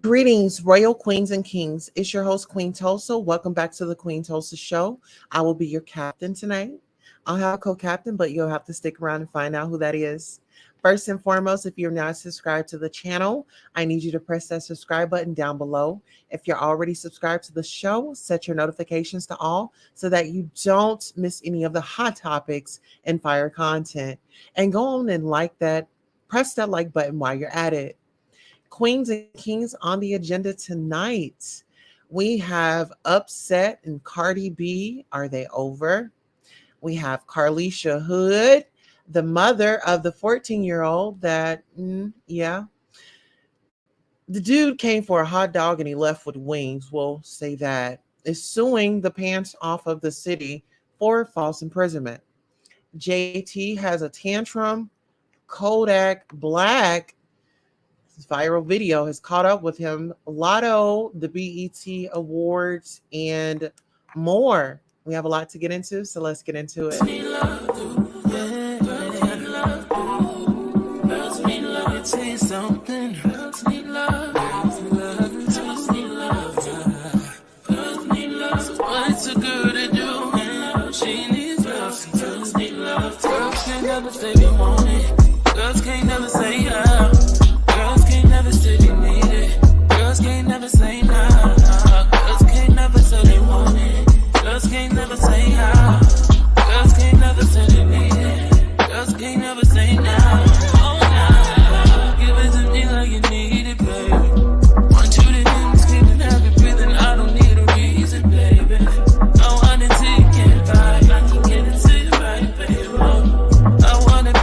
Greetings, royal queens and kings. It's your host, Queen Tulsa. Welcome back to the Queen Tulsa Show. I will be your captain tonight. I'll have a co-captain, but you'll have to stick around and find out who that is. First and foremost, if you're not subscribed to the channel, I need you to press that subscribe button down below. If you're already subscribed to the show, set your notifications to all so that you don't miss any of the hot topics and fire content. And go on and press that like button while you're at it. Queens and kings on the agenda tonight. We have Upset and Cardi B. Are they over? We have Carlisha Hood, the mother of the 14-year-old that, the dude came for a hot dog and he left with wings. We'll say that. Is suing the pants off of the city for false imprisonment. JT has a tantrum. Kodak Black, his viral video has caught up with him. LATTO, the BET Awards, and more. We have a lot to get into, so let's get into it. Girls can't never say how. Girls can't never say they need it. Girls can't never say nah. Girls can't never say they want it. Girls can't never say how. Girls can't never say they need it. Girls can't never say nah. Oh nah. Give it to me like you need it, baby. Want you to hear me screaming, have it breathing. I don't need a reason, baby. I want it till you can't buy. I can get it to you right, baby. I wanna be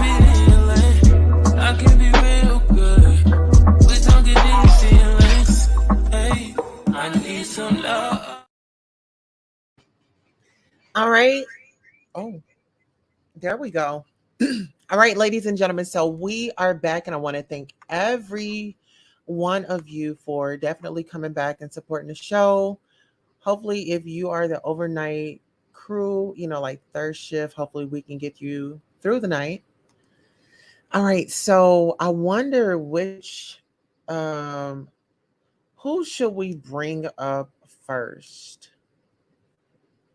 I can be real good. We don't get any feelings. Hey, I need some love. All right. Oh, there we go. All right, ladies and gentlemen. So we are back, and I want to thank every one of you for definitely coming back and supporting the show. Hopefully, if you are the overnight crew, like third shift, hopefully we can get you through the night. All right, so I wonder who should we bring up first?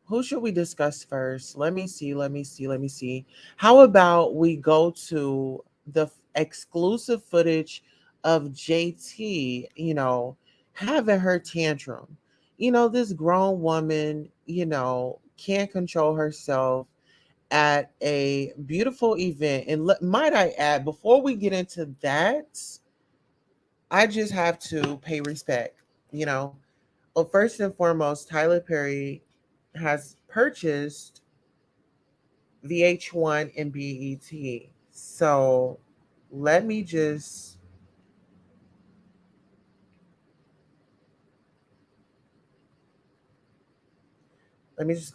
Who should we discuss first? Let me see. How about we go to the exclusive footage of JT, having her tantrum. This grown woman, can't control herself at a beautiful event. And might I add, before we get into that, I just have to pay respect. Well, first and foremost, Tyler Perry has purchased VH1 and BET. So let me just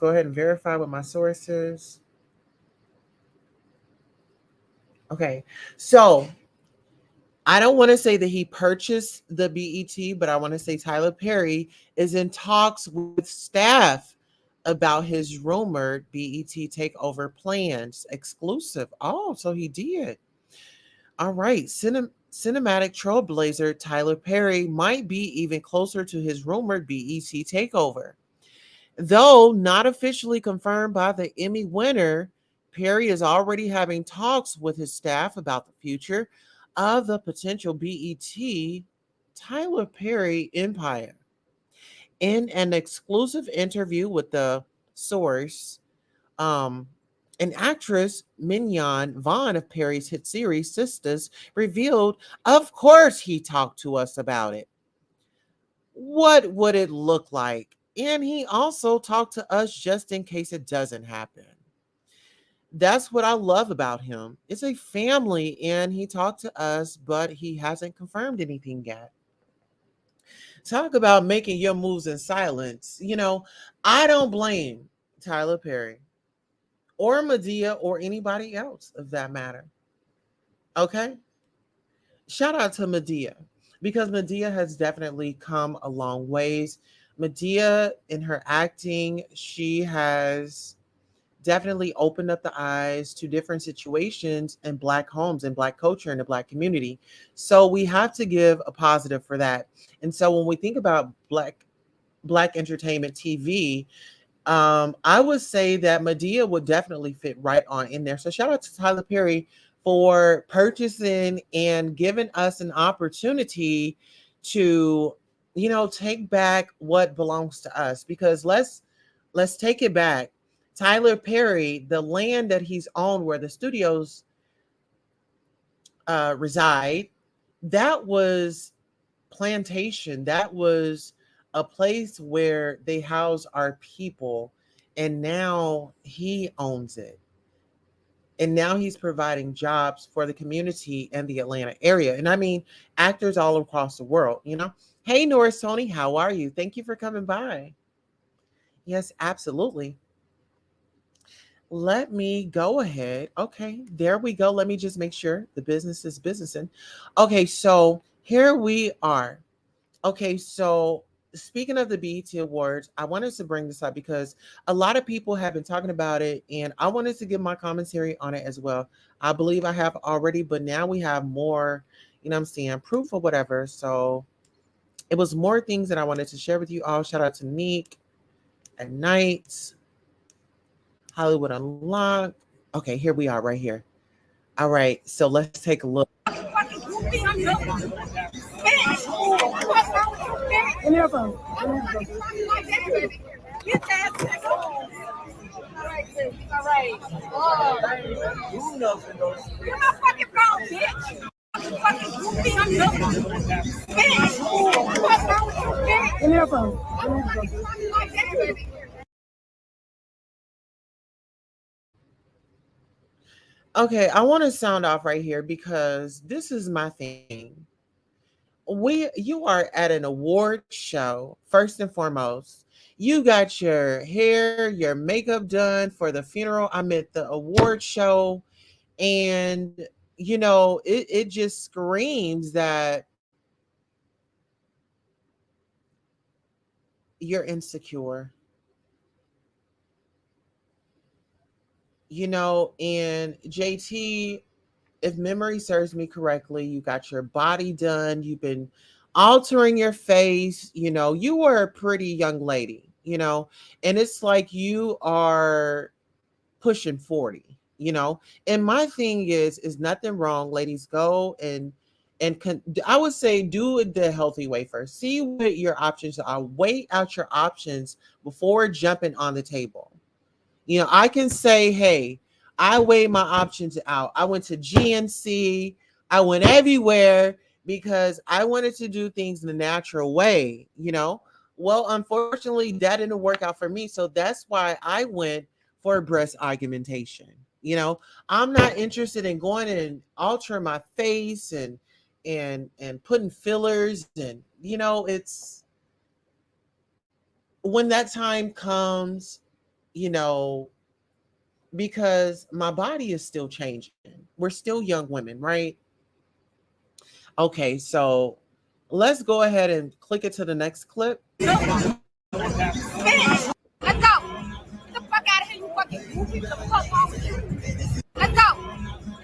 go ahead and verify with my sources. Okay, so I don't want to say that he purchased the BET, but I want to say Tyler Perry is in talks with staff about his rumored BET takeover plans. Exclusive. Oh, so he did. All right. Cinematic trailblazer Tyler Perry might be even closer to his rumored BET takeover. Though not officially confirmed by the Emmy winner, Perry is already having talks with his staff about the future of the potential BET Tyler Perry empire. In an exclusive interview with the source, an actress, Mignon Vaughn of Perry's hit series Sisters, revealed, of course he talked to us about it. What would it look like? And he also talked to us just in case it doesn't happen. That's what I love about him. It's a family, and he talked to us, but he hasn't confirmed anything yet. Talk about making your moves in silence. I don't blame Tyler Perry or Medea or anybody else of that matter. Okay? Shout out to Medea, because Medea has definitely come a long ways. Medea, in her acting, she has definitely opened up the eyes to different situations in Black homes and Black culture and the Black community. So we have to give a positive for that. And so when we think about Black entertainment TV, I would say that Medea would definitely fit right on in there. So shout out to Tyler Perry for purchasing and giving us an opportunity to, take back what belongs to us. Because let's take it back. Tyler Perry, the land that he's owned where the studios reside, that was plantation. That was a place where they house our people. And now he owns it. And now he's providing jobs for the community and the Atlanta area. And I mean, actors all across the world. Hey, Norris Tony, how are you? Thank you for coming by. Yes, absolutely. Let me go ahead. Okay, there we go. Let me just make sure the business is businessing. Okay, so here we are. Okay, so speaking of the BET Awards, I wanted to bring this up because a lot of people have been talking about it, and I wanted to give my commentary on it as well. I believe I have already, but now we have more, I'm saying, proof or whatever. So it was more things that I wanted to share with you all. Shout out to Neek at Night, Hollywood Unlocked. Okay, here we are right here. All right, so let's take a look. Okay, I want to sound off right here because this is my thing. You are at an award show first and foremost. You got your hair, your makeup done for the funeral. I'm at the award show, and it just screams that you're insecure. And JT, if memory serves me correctly, you got your body done, you've been altering your face, you were a pretty young lady, and it's like you are pushing 40. And my thing is nothing wrong, ladies. Go and I would say do it the healthy way first. See what your options are. Weigh out your options before jumping on the table. I can say, hey, I weighed my options out. I went to GNC. I went everywhere because I wanted to do things in the natural way. Well, unfortunately, that didn't work out for me. So that's why I went for breast augmentation. I'm not interested in going and altering my face and putting fillers and it's when that time comes, you know, because my body is still changing. We're still young women, right? Okay, so let's go ahead and click it to the next clip. Let's go. Get the fuck out of here, you fucking goofy. The fuck wrong with you? Let's go.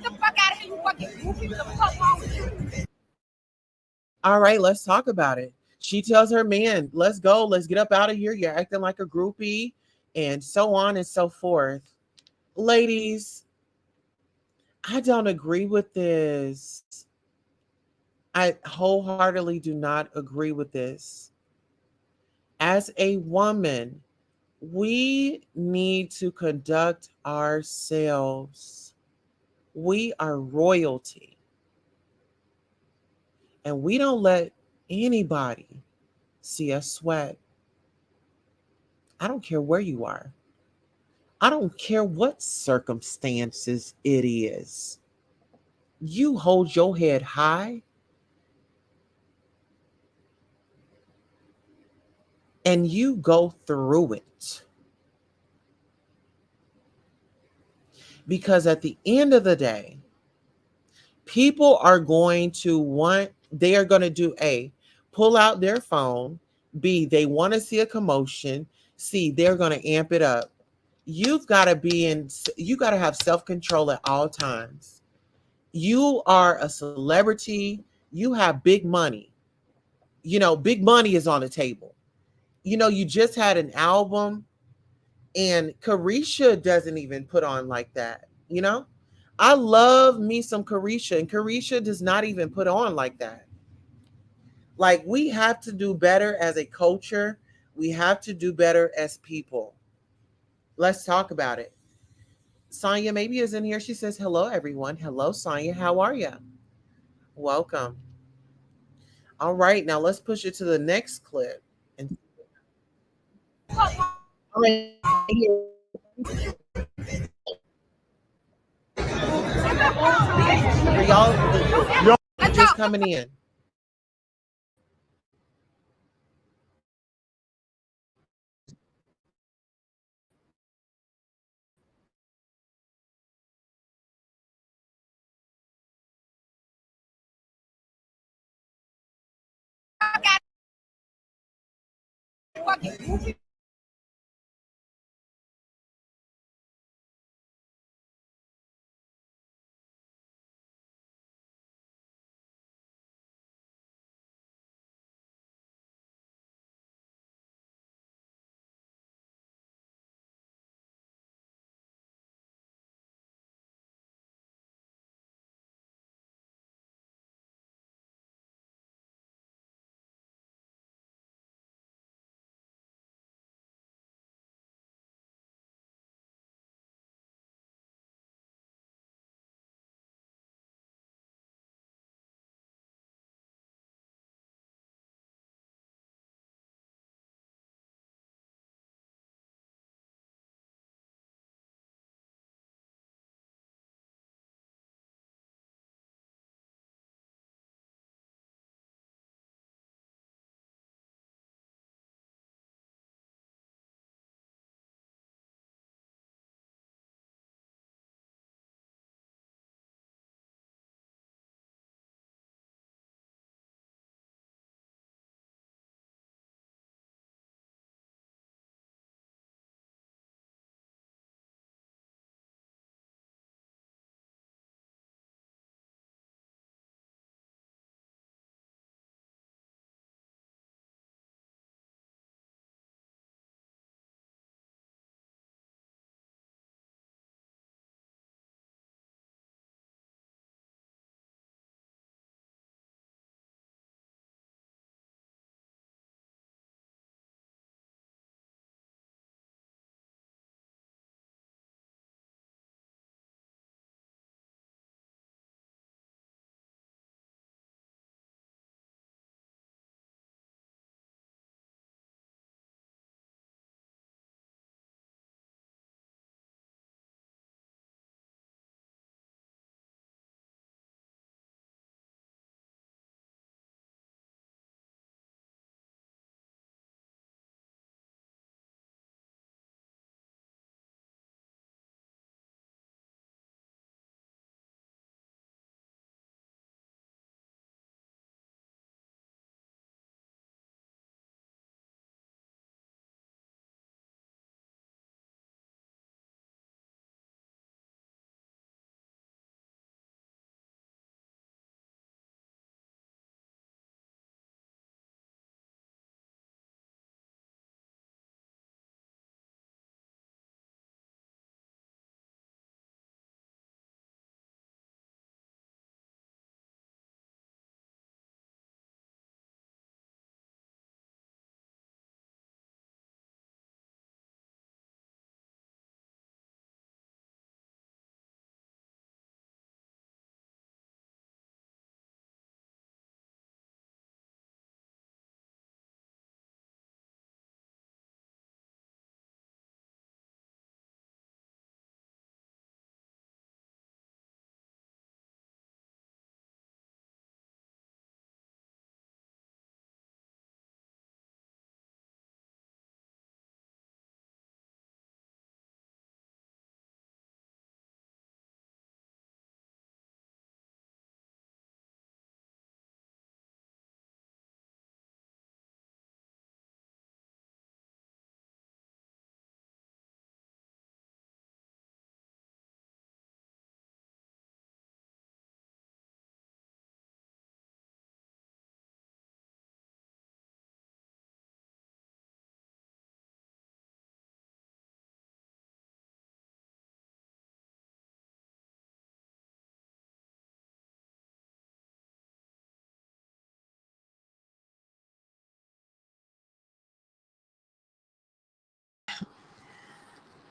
Get the fuck out of here, you fucking goofy. The fuck wrong with you? All right, let's talk about it. She tells her man, let's go, let's get up out of here. You're acting like a groupie, and so on and so forth. Ladies, I don't agree with this. I wholeheartedly do not agree with this. As a woman, we need to conduct ourselves. We are royalty. And we don't let anybody see us sweat. I don't care where you are. I don't care what circumstances it is. You hold your head high and you go through it. Because at the end of the day, people are going to they are going to do A, pull out their phone. B, they want to see a commotion. C, they're going to amp it up. you've got to be in, you got to have self-control at all times. You are a celebrity, you have big money. Big money is on the table. You just had an album, and Carisha doesn't even put on like that. I love me some Carisha, and Carisha does not even put on like that. Like, we have to do better as a culture. We have to do better as people. Let's talk about it. Sonya maybe is in here. She says, hello, everyone. Hello, Sonya. How are you? Welcome. All right, now let's push it to the next clip. And all right, for y'all just coming in. Fucking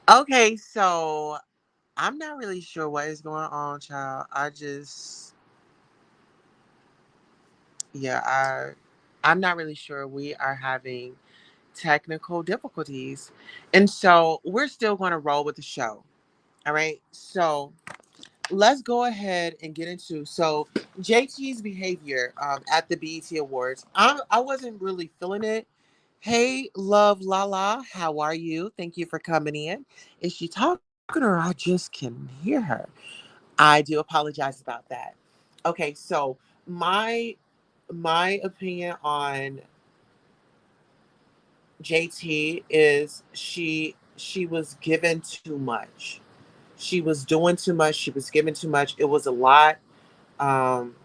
Okay, so I'm not really sure what is going on, child. Yeah, I'm not really sure. We are having technical difficulties. And so we're still going to roll with the show. All right. So let's go ahead and get into JT's behavior at the BET Awards. I wasn't really feeling it. Hey, love Lala, how are you? Thank you for coming in. Is she talking or I just can hear her? I do apologize about that. Okay, so my my opinion on JT is she was given too much. She was doing too much. She was giving too much. It was a lot. Um,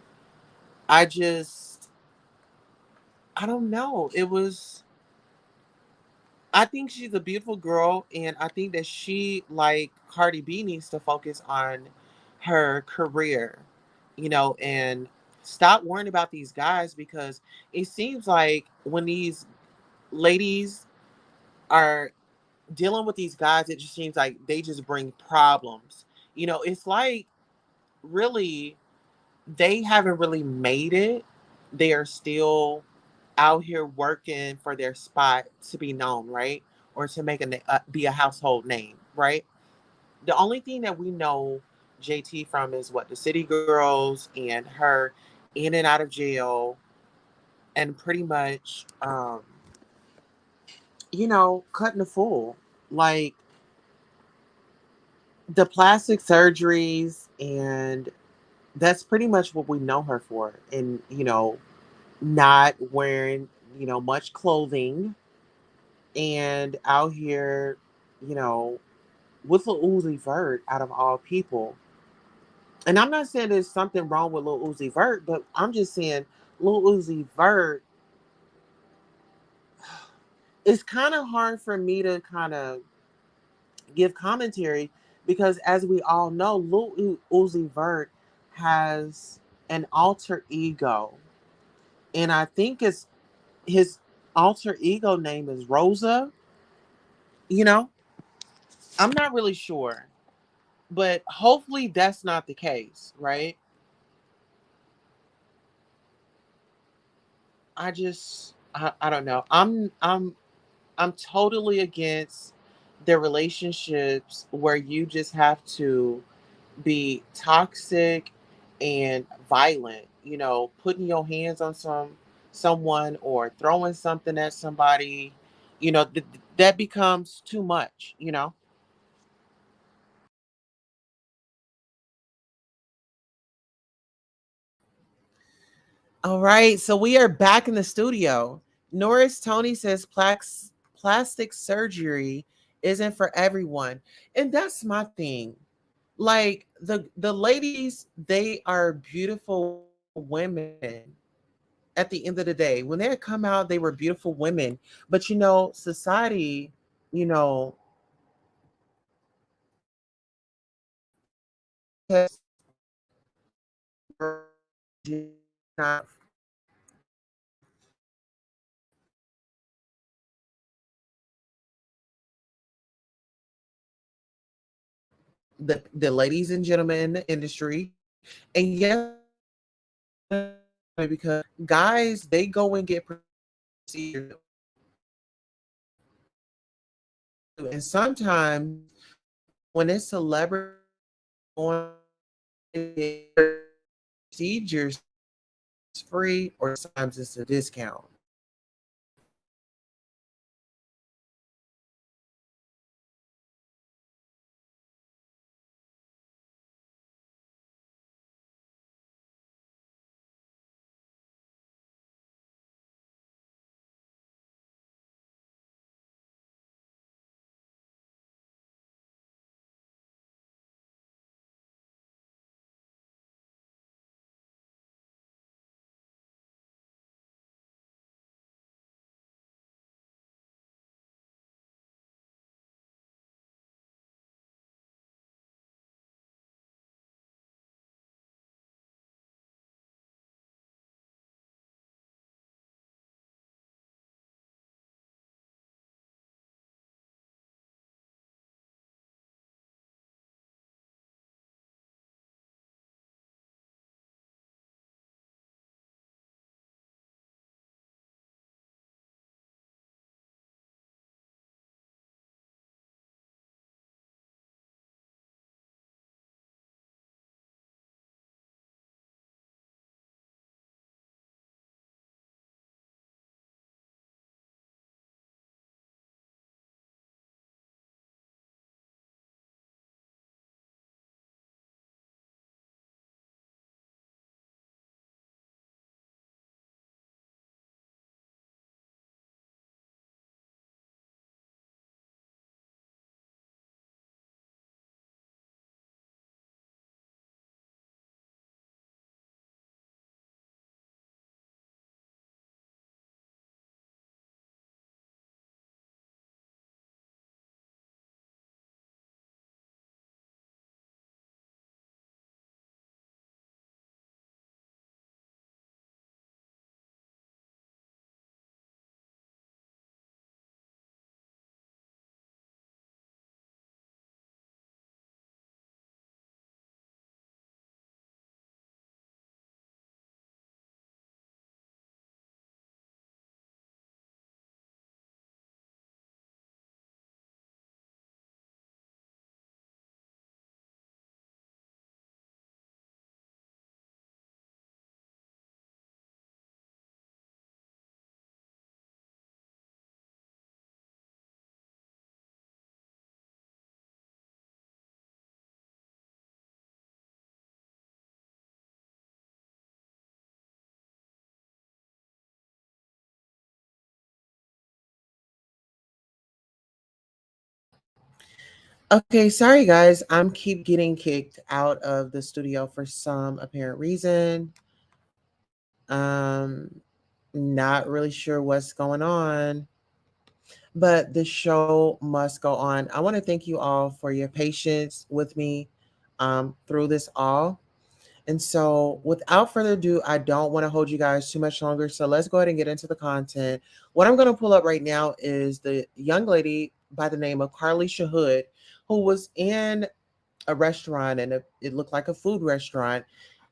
I just I don't know. It was I think she's a beautiful girl, and I think that she, like Cardi B, needs to focus on her career, and stop worrying about these guys because it seems like when these ladies are dealing with these guys, it just seems like they just bring problems. It's like really they haven't really made it. They are still out here working for their spot to be known, right? Or to make be a household name, right? The only thing that we know JT from is what the City Girls and her in and out of jail, and pretty much, cutting the fool. Like the plastic surgeries, and that's pretty much what we know her for. And, not wearing, much clothing and out here, you know, with Lil Uzi Vert out of all people. And I'm not saying there's something wrong with Lil Uzi Vert, but I'm just saying Lil Uzi Vert, it's kind of hard for me to kind of give commentary because, as we all know, Uzi Vert has an alter ego. And I think it's his alter ego name is Rosa. You know, I'm not really sure, but hopefully that's not the case, right? I don't know. I'm totally against the relationships where you just have to be toxic and violent, putting your hands on someone or throwing something at somebody, that becomes too much. All right, so we are back in the studio. Norris Tony says plastic surgery isn't for everyone. And that's my thing. Like the ladies, they are beautiful women at the end of the day. When they come out, they were beautiful women. But society, you know, has not the ladies and gentlemen in the industry. And yes, because guys, they go and get procedures, and sometimes when it's celebrity going to get procedures free, or sometimes it's a discount. Okay, sorry guys. I'm keep getting kicked out of the studio for some apparent reason. Um not really sure what's going on, but the show must go on. I want to thank you all for your patience with me through this all. And so, without further ado, I don't want to hold you guys too much longer. So, let's go ahead and get into the content. What I'm going to pull up right now is the young lady by the name of Carlisha Hood, who was in a restaurant, and it looked like a food restaurant.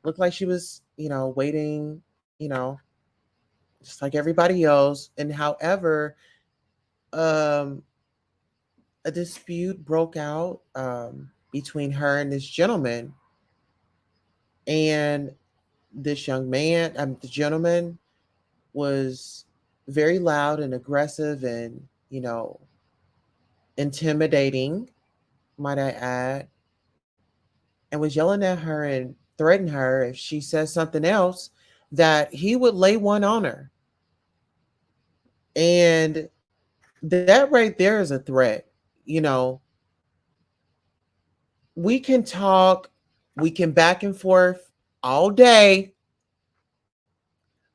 Looked like she was, waiting, just like everybody else. And however, um, a dispute broke out between her and this gentleman. And this young man, the gentleman, was very loud and aggressive and, intimidating, might I add, and was yelling at her and threatened her if she said something else that he would lay one on her. And that right there is a threat. You know, we can talk, we can back and forth all day,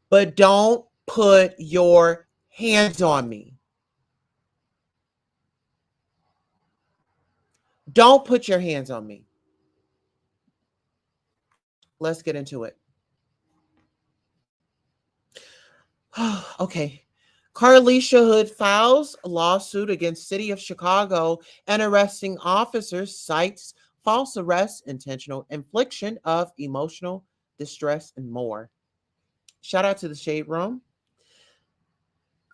but don't put your hands on me. Don't put your hands on me. Let's get into it. Okay. Carlisha Hood files a lawsuit against City of Chicago and arresting officers, cites false arrest, intentional infliction of emotional distress, and more. Shout out to the Shade Room.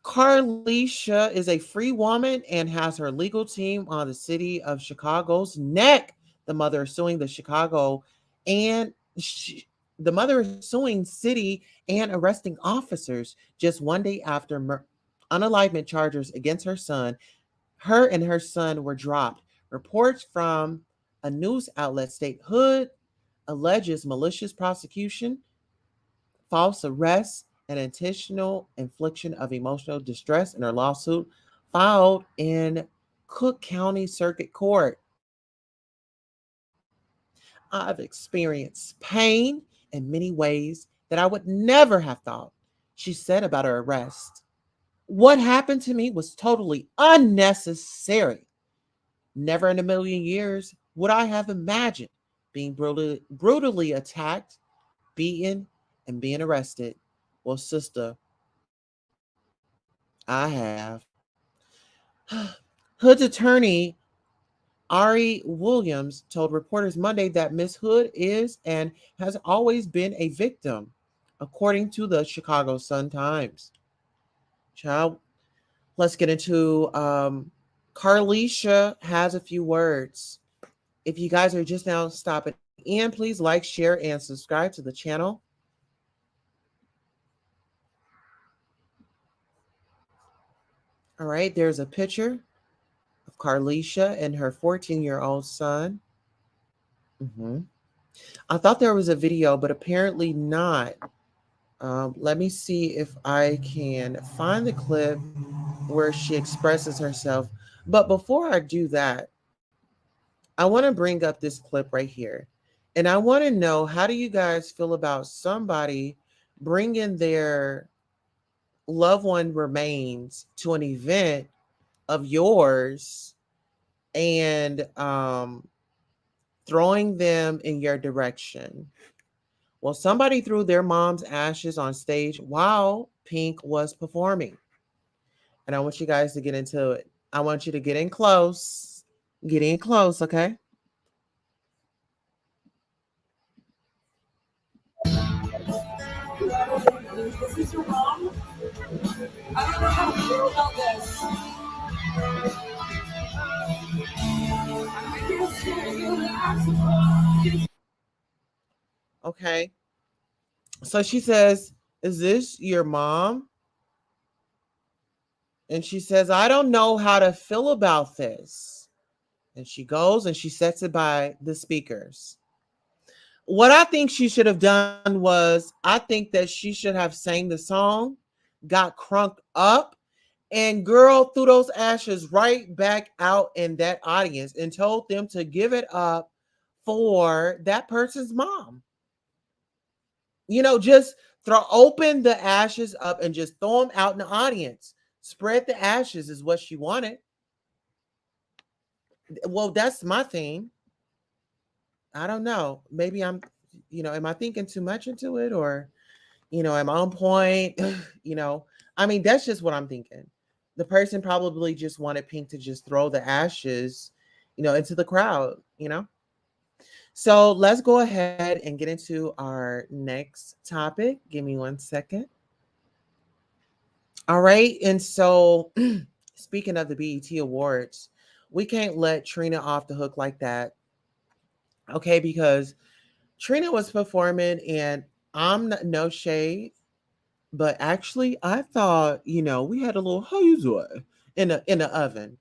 Carlisha is a free woman and has her legal team on the City of Chicago's neck. The mother is suing the Chicago and the mother is suing city and arresting officers just one day after unalignment charges against her son. Her and her son were dropped. Reports from a news outlet state Hood alleges malicious prosecution, false arrest, and intentional infliction of emotional distress in her lawsuit filed in Cook County Circuit Court. I've experienced pain in many ways that I would never have thought, she said about her arrest. What happened to me was totally unnecessary. Never in a million years would I have imagined being brutally attacked, beaten, and being arrested. Well, sister, I have. Hood's attorney, Ari Williams, told reporters Monday that Miss Hood is and has always been a victim, according to the Chicago Sun-Times. Child, let's get into Carlisha has a few words. If you guys are just now stopping in, please like, share, and subscribe to the channel. All right, there's a picture of Carlisha and her 14-year-old son. I thought there was a video, but apparently not. Let me see if I can find the clip where she expresses herself. But before I do that, I want to bring up this clip right here. And I want to know, how do you guys feel about somebody bringing their loved one remains to an event of yours and throwing them in your direction? Well, somebody threw their mom's ashes on stage while Pink was performing. And I want you guys to get into it. I want you to get in close. Get in close, okay? This is your mom? I don't know how to feel about this. Okay. So she says, "Is this your mom?" And she says, "I don't know how to feel about this." And she goes and she sets it by the speakers. What I think she should have done was, I think that she should have sang the song, got crunked up, And girl threw those ashes right back out in that audience and told them to give it up for that person's mom. Just throw open the ashes up and just throw them out in the audience. Spread the ashes is what she wanted. Well, that's my thing. I don't know. Maybe am I thinking too much into it, or, am I on point? you know, I mean, that's just what I'm thinking. The person probably just wanted Pink to just throw the ashes, into the crowd. So let's go ahead and get into our next topic. Give me 1 second. All right. And so, speaking of the BET Awards, we can't let Trina off the hook like that. Okay. Because Trina was performing, and no shade, but actually, I thought, we had a little how you doing in the oven,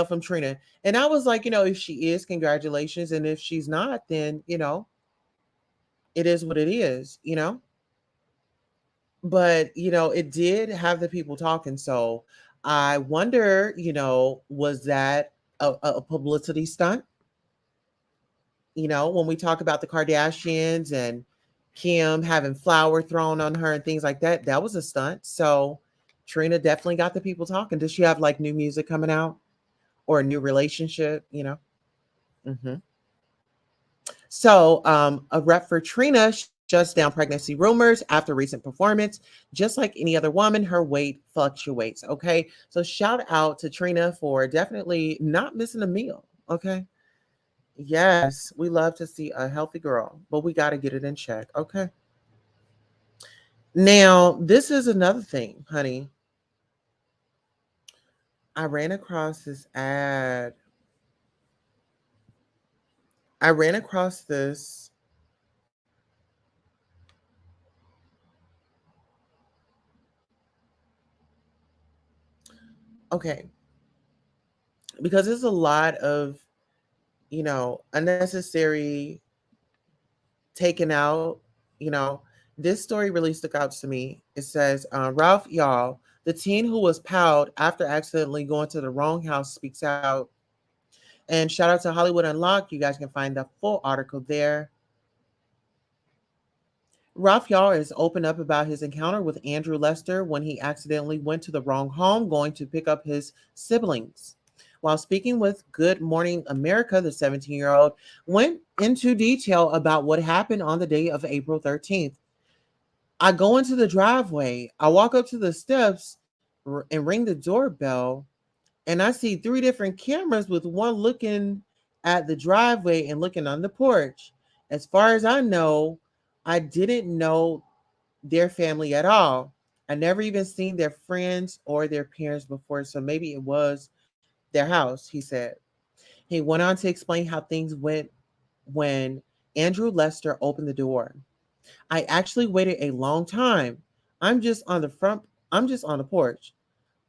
from Trina. And I was like, if she is, congratulations. And if she's not, then, it is what it is. But it did have the people talking. So I wonder, was that a publicity stunt? When we talk about the Kardashians and Kim having flour thrown on her and things like that, that was a stunt. So Trina definitely got the people talking. Does she have like new music coming out or a new relationship? Hmm. So, a rep for Trina shuts down pregnancy rumors after recent performance. Just like any other woman, her weight fluctuates. Okay. So, shout out to Trina for definitely not missing a meal. Okay. Yes, we love to see a healthy girl, but we got to get it in check. Okay. Now, this is another thing, honey. I ran across this ad. I ran across this. Okay. Because there's a lot of, unnecessary taken out. You know, this story really stuck out to me. It says, Ralph Y'all, the teen who was powed after accidentally going to the wrong house, speaks out. And shout out to Hollywood Unlocked. You guys can find the full article there. Ralph Y'all is open up about his encounter with Andrew Lester when he accidentally went to the wrong home going to pick up his siblings. While speaking with Good Morning America, the 17-year-old went into detail about what happened on the day of April 13th. I go into the driveway. I walk up to the steps and ring the doorbell, and I see three different cameras with one looking at the driveway and looking on the porch. As far as I know, I didn't know their family at all. I never even seen their friends or their parents before, so maybe it was their house, he said. He went on to explain how things went when Andrew Lester opened the door. I actually waited a long time. I'm just on the front, I'm just on the porch.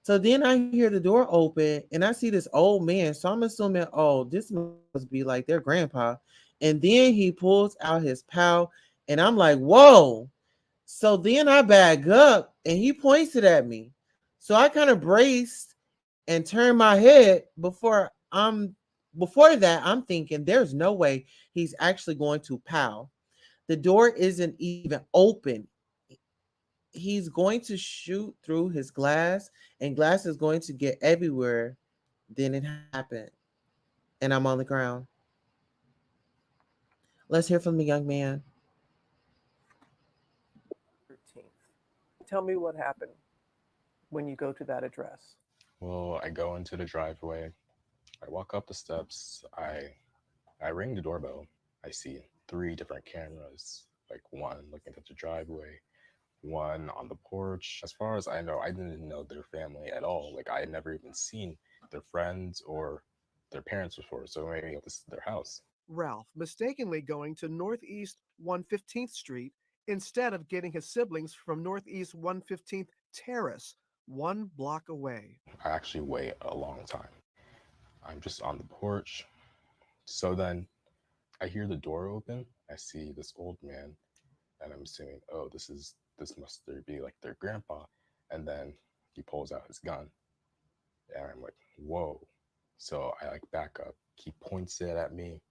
So then I hear the door open and I see this old man. So I'm assuming, oh, this must be like their grandpa. And then he pulls out his pal, and I'm like, whoa. So then I back up and he points it at me. So I kind of braced and turned my head before that, I'm thinking there's no way he's actually going to pow. The door isn't even open. He's going to shoot through his glass, and glass is going to get everywhere. Then it happened. And I'm on the ground. Let's hear from the young man. Tell me what happened when you go to that address. Well, I go into the driveway. I walk up the steps. I ring the doorbell. I see three different cameras, like one looking at the driveway, one on the porch. As far as I know, I didn't know their family at all. Like I had never even seen their friends or their parents before. So maybe this is their house. Ralph mistakenly going to Northeast 115th Street instead of getting his siblings from Northeast 115th Terrace, 1 block away. I actually wait a long time. I'm just on the porch. So then I hear the door open. I see this old man, and I'm assuming, oh, this must be like their grandpa. And then he pulls out his gun. And I'm like, whoa. So I like back up. He points it at me.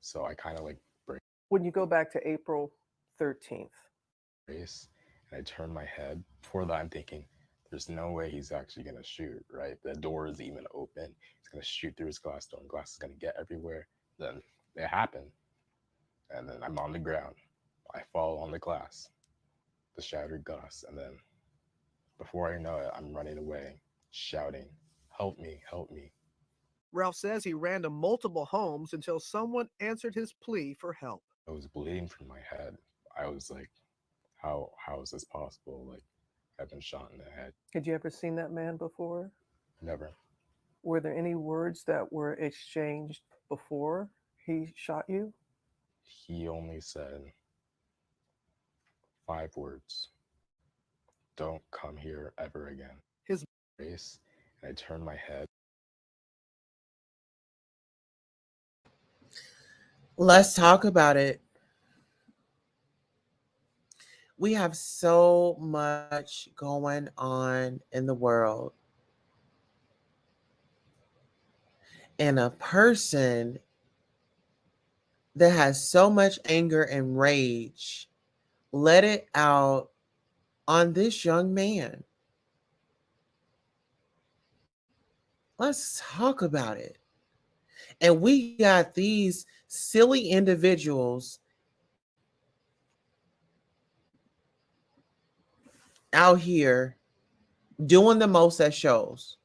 So I kind of like break When you go back to April 13th, race and I turn my head. Before that, I'm thinking, there's no way he's actually going to shoot, right? The door is even open. He's going to shoot through his glass door and glass is going to get everywhere. Then it happened. And then I'm on the ground. I fall on the glass, the shattered glass. And then before I know it, I'm running away, shouting, help me, help me. Ralph says he ran to multiple homes until someone answered his plea for help. I was bleeding from my head. I was like, how is this possible? Like, I've been shot in the head. had you ever seen that man before? Never. Were there any words that were exchanged before he shot you? He only said 5 words. Don't come here ever again. His Race, and I turned my head. Let's talk about it. We have so much going on in the world. And a person that has so much anger and rage let it out on this young man. Let's talk about it. And we got these silly individuals out here doing the most at shows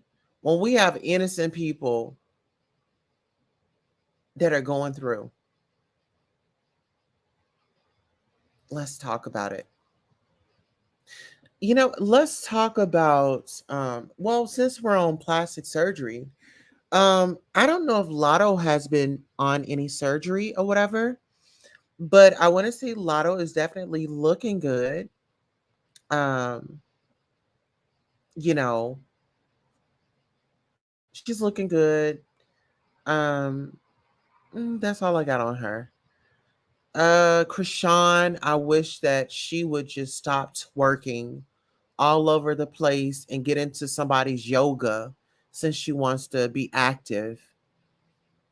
when we have innocent people that are going through. Let's talk about it. Let's talk about well, since we're on plastic surgery, I don't know if Lotto has been on any surgery or whatever, but I want to say Lotto is definitely looking good. Um, you know, she's looking good. Um, that's all I got on her. Krishan, I wish that she would just stop twerking all over the place and get into somebody's yoga since she wants to be active.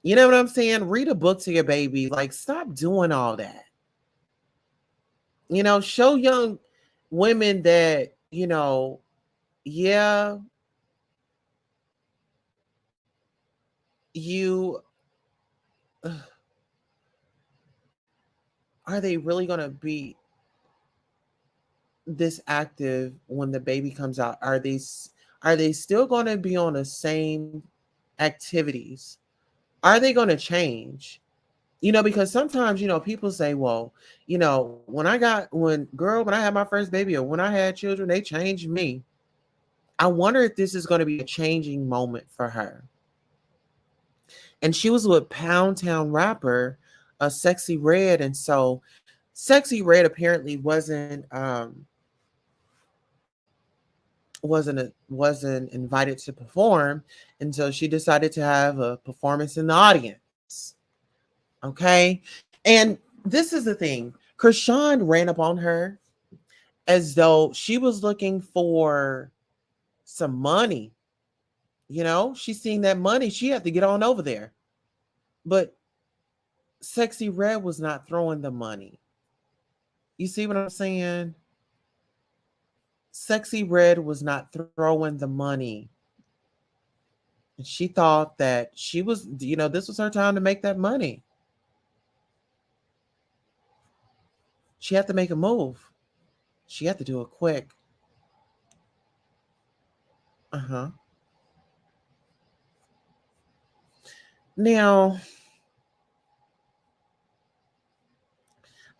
You know what I'm saying? Read a book to your baby. Like, stop doing all that. Show young women that, yeah, you are they really going to be this active when the baby comes out? Are they still going to be on the same activities? Are they going to change? Because sometimes, people say, well, when I had my first baby or when I had children, they changed me. I wonder if this is going to be a changing moment for her. And she was with Pound Town rapper, Sexy Red. And so Sexy Red apparently wasn't invited to perform. And so she decided to have a performance in the audience. Okay. And this is the thing. Krishan ran up on her as though she was looking for some money. She's seen that money. She had to get on over there. But Sexy Red was not throwing the money. You see what I'm saying? Sexy Red was not throwing the money. And she thought that she was, this was her time to make that money. She had to make a move. She had to do it quick. Uh-huh. Now,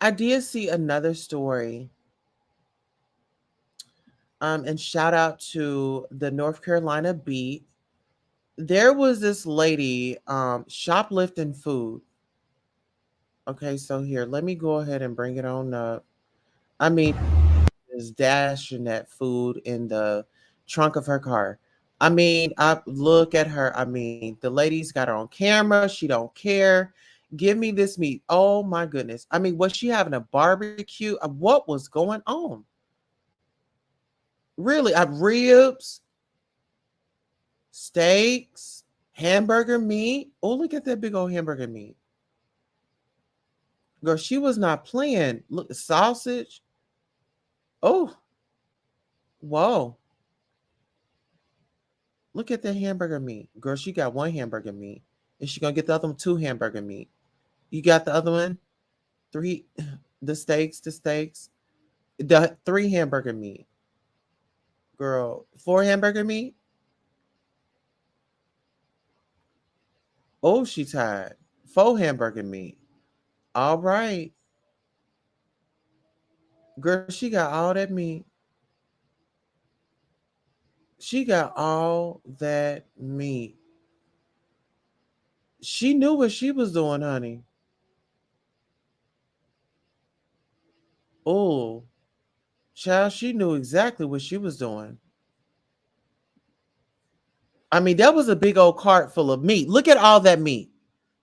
I did see another story. And shout out to the North Carolina Beat. There was this lady shoplifting food. Okay, so here, let me go ahead and bring it on up. I mean, is dashing that food in the trunk of her car. I mean, I look at her. I mean, the lady's got her on camera. She don't care. Give me this meat. Oh my goodness. I mean, was she having a barbecue? What was going on? Really, ribs. steaks, hamburger meat. Oh, look at that big old hamburger meat. Girl, she was not playing. Look, sausage. Oh, whoa. Look at that hamburger meat. Girl, she got one hamburger meat. Is she gonna get the other one? Two hamburger meat. You got the other one? Three, the steaks, the three hamburger meat. Girl, four hamburger meat. Oh, she tired. Four hamburger meat. All right. Girl, she got all that meat. She got all that meat. She knew what she was doing, honey. Oh, child, she knew exactly what she was doing. I mean, that was a big old cart full of meat. Look at all that meat.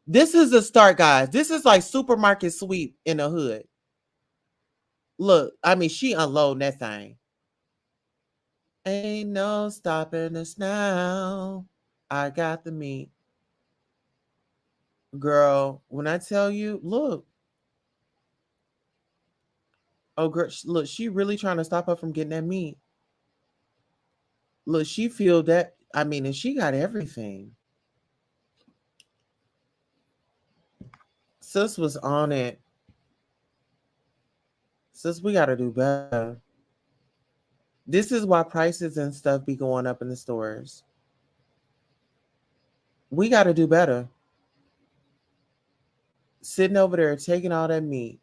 This is the start, guys. This is like supermarket sweep in the hood. Look, I mean, she unloading that thing. Ain't no stopping us now. I got the meat. Girl, when I tell you, look. Oh, girl, look, she really trying to stop her from getting that meat. Look, she feel that. I mean, and she got everything. Sis was on it. Sis, we got to do better. This is why prices and stuff be going up in the stores. We got to do better. Sitting over there taking all that meat.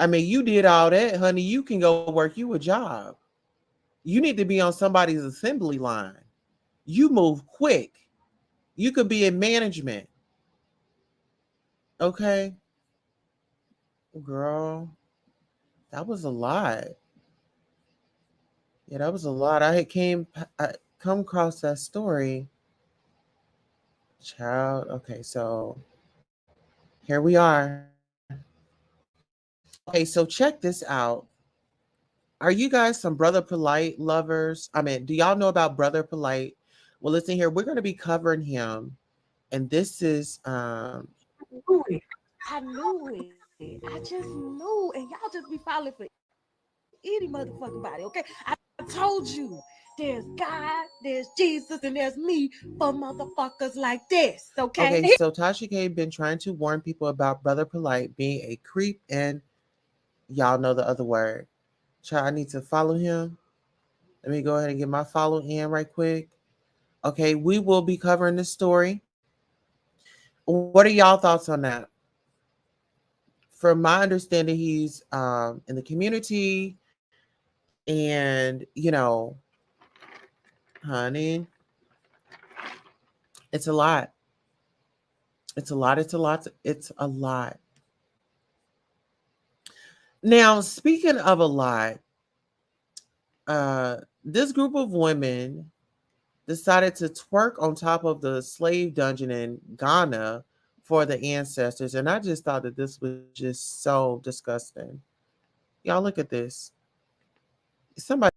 I mean, you did all that, honey. You can go work you a job. You need to be on somebody's assembly line. You move quick. You could be in management. Okay? Girl, that was a lot. Yeah, that was a lot. I come across that story. Child. Okay, so here we are. Okay, so check this out. Are you guys some Brother Polite lovers? I mean, do y'all know about Brother Polite? Well, listen here. We're going to be covering him. And this is I knew it. I just knew. And y'all just be falling for any motherfucking body, okay? I told you. There's God, there's Jesus, and there's me for motherfuckers like this, okay? Okay, so Tasha K been trying to warn people about Brother Polite being a creep, and y'all know the other word. Child, I need to follow him. Let me go ahead and get my follow in right quick. Okay, we will be covering this story. What are y'all thoughts on that? From my understanding, he's in the community, and honey, it's a lot. It's a lot. It's a lot. It's a lot. Now, speaking of a lot, this group of women decided to twerk on top of the slave dungeon in Ghana for the ancestors. And I just thought that this was just so disgusting. Y'all look at this. Somebody.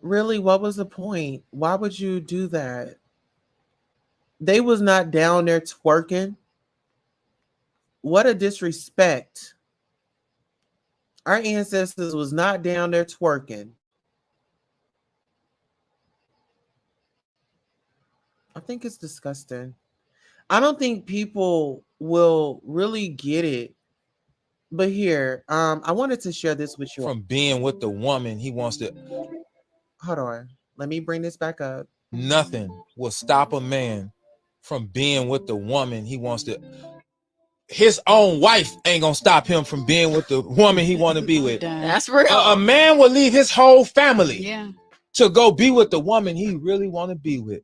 Really, what was the point? Why would you do that? They was not down there twerking. What a disrespect. Our ancestors was not down there twerking. I think it's disgusting. I don't think people will really get it. But here, I wanted to share this with you. From being with the woman he wants to. Hold on. Let me bring this back up. Nothing will stop a man from being with the woman he wants to. His own wife ain't gonna stop him from being with the woman he want to be with. That's real. A man will leave his whole family Yeah. to go be with the woman he really want to be with.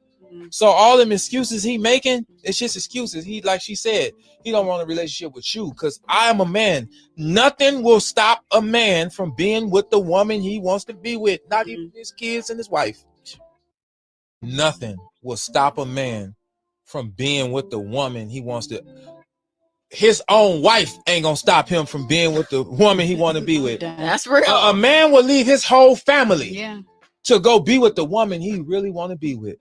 So all them excuses he making, it's just excuses. He, like she said, he don't want a relationship with you because I am a man. Nothing will stop a man from being with the woman he wants to be with, not even his kids and his wife. Nothing will stop a man from being with the woman he wants to. His own wife ain't gonna stop him from being with the woman he want to be with. That's real. A man will leave his whole family Yeah. to go be with the woman he really want to be with.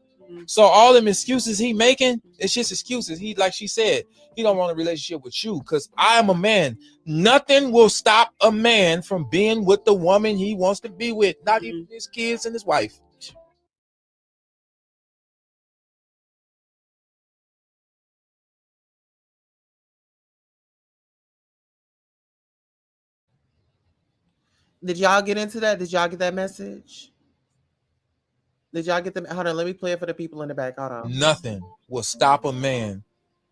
So all them excuses he making, it's just excuses. He, like she said, he don't want a relationship with you because I am a man. Nothing will stop a man from being with the woman he wants to be with, not even his kids and his wife. Did y'all get into that? Did y'all get that message? Did y'all get them? Hold on, let me play it for the people in the back. Hold on. Nothing will stop a man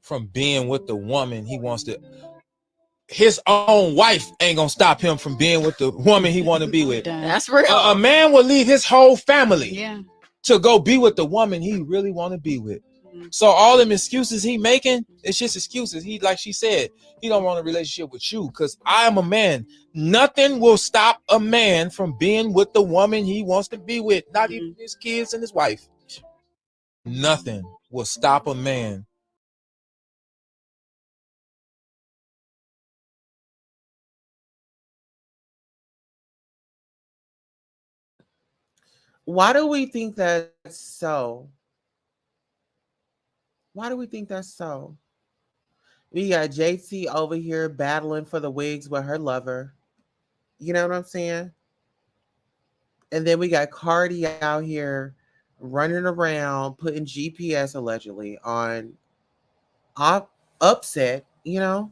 from being with the woman he wants to. His own wife ain't gonna stop him from being with the woman he want to be with. That's real. A man will leave his whole family Yeah. to go be with the woman he really want to be with. So all them excuses he making, it's just excuses. He, like she said, he don't want a relationship with you because I am a man. Nothing will stop a man from being with the woman he wants to be with, not even his kids and his wife. Nothing will stop a man. Why do we think that's so? Why do we think that's so? We got JT over here battling for the wigs with her lover. You know what I'm saying? And then we got Cardi out here running around putting GPS allegedly on upset. You know,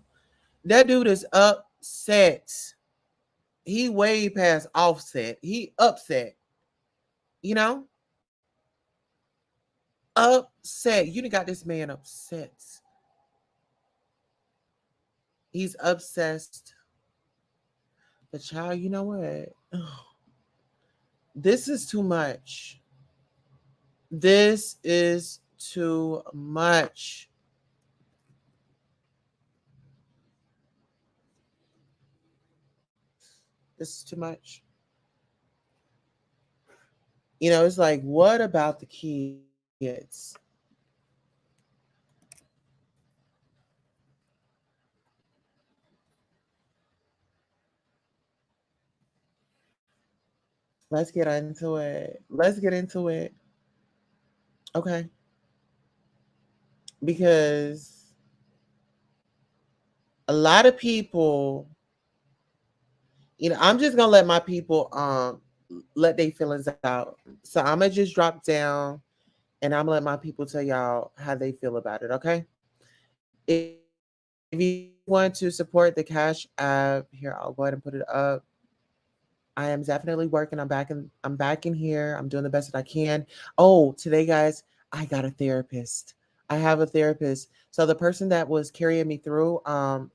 that dude is upset. He way past offset. He upset. You know, upset. You done got this man upset. He's obsessed. But child, you know what? This is too much. This is too much. This is too much. You know, it's like, what about the kids? Let's get into it. Let's get into it. Okay. Because a lot of people, you know, I'm just gonna let my people let their feelings out. So I'm gonna just drop down and I'm gonna let my people tell y'all how they feel about it, okay? If you want to support the Cash App, here I'll go ahead and put it up. I am definitely working. I'm back in here. I'm doing the best that I can. Oh, today, guys, I got a therapist. I have a therapist. So the person that was carrying me through,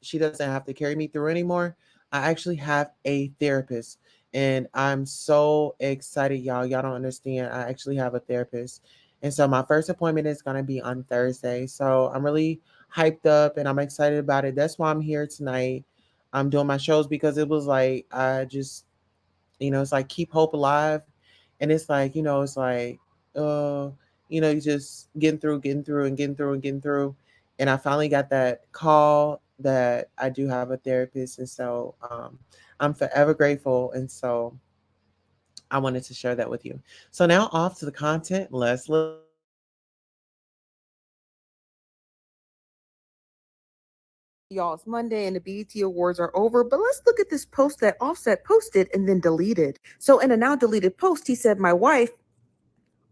she doesn't have to carry me through anymore. I actually have a therapist. And I'm so excited, y'all. Y'all don't understand. I actually have a therapist. And so my first appointment is gonna be on Thursday. So I'm really hyped up and I'm excited about it. That's why I'm here tonight. I'm doing my shows because it was like I just, you know, it's like keep hope alive. And it's like, you know, it's like, uh, you know, you just getting through and getting through and getting through. And I finally got that call that I do have a therapist. And so I'm forever grateful. And so I wanted to share that with you. So now off to the content. Let's look. Y'all, it's Monday and the BET Awards are over, but let's look at this post that Offset posted and then deleted. So in a now deleted post, he said, "My wife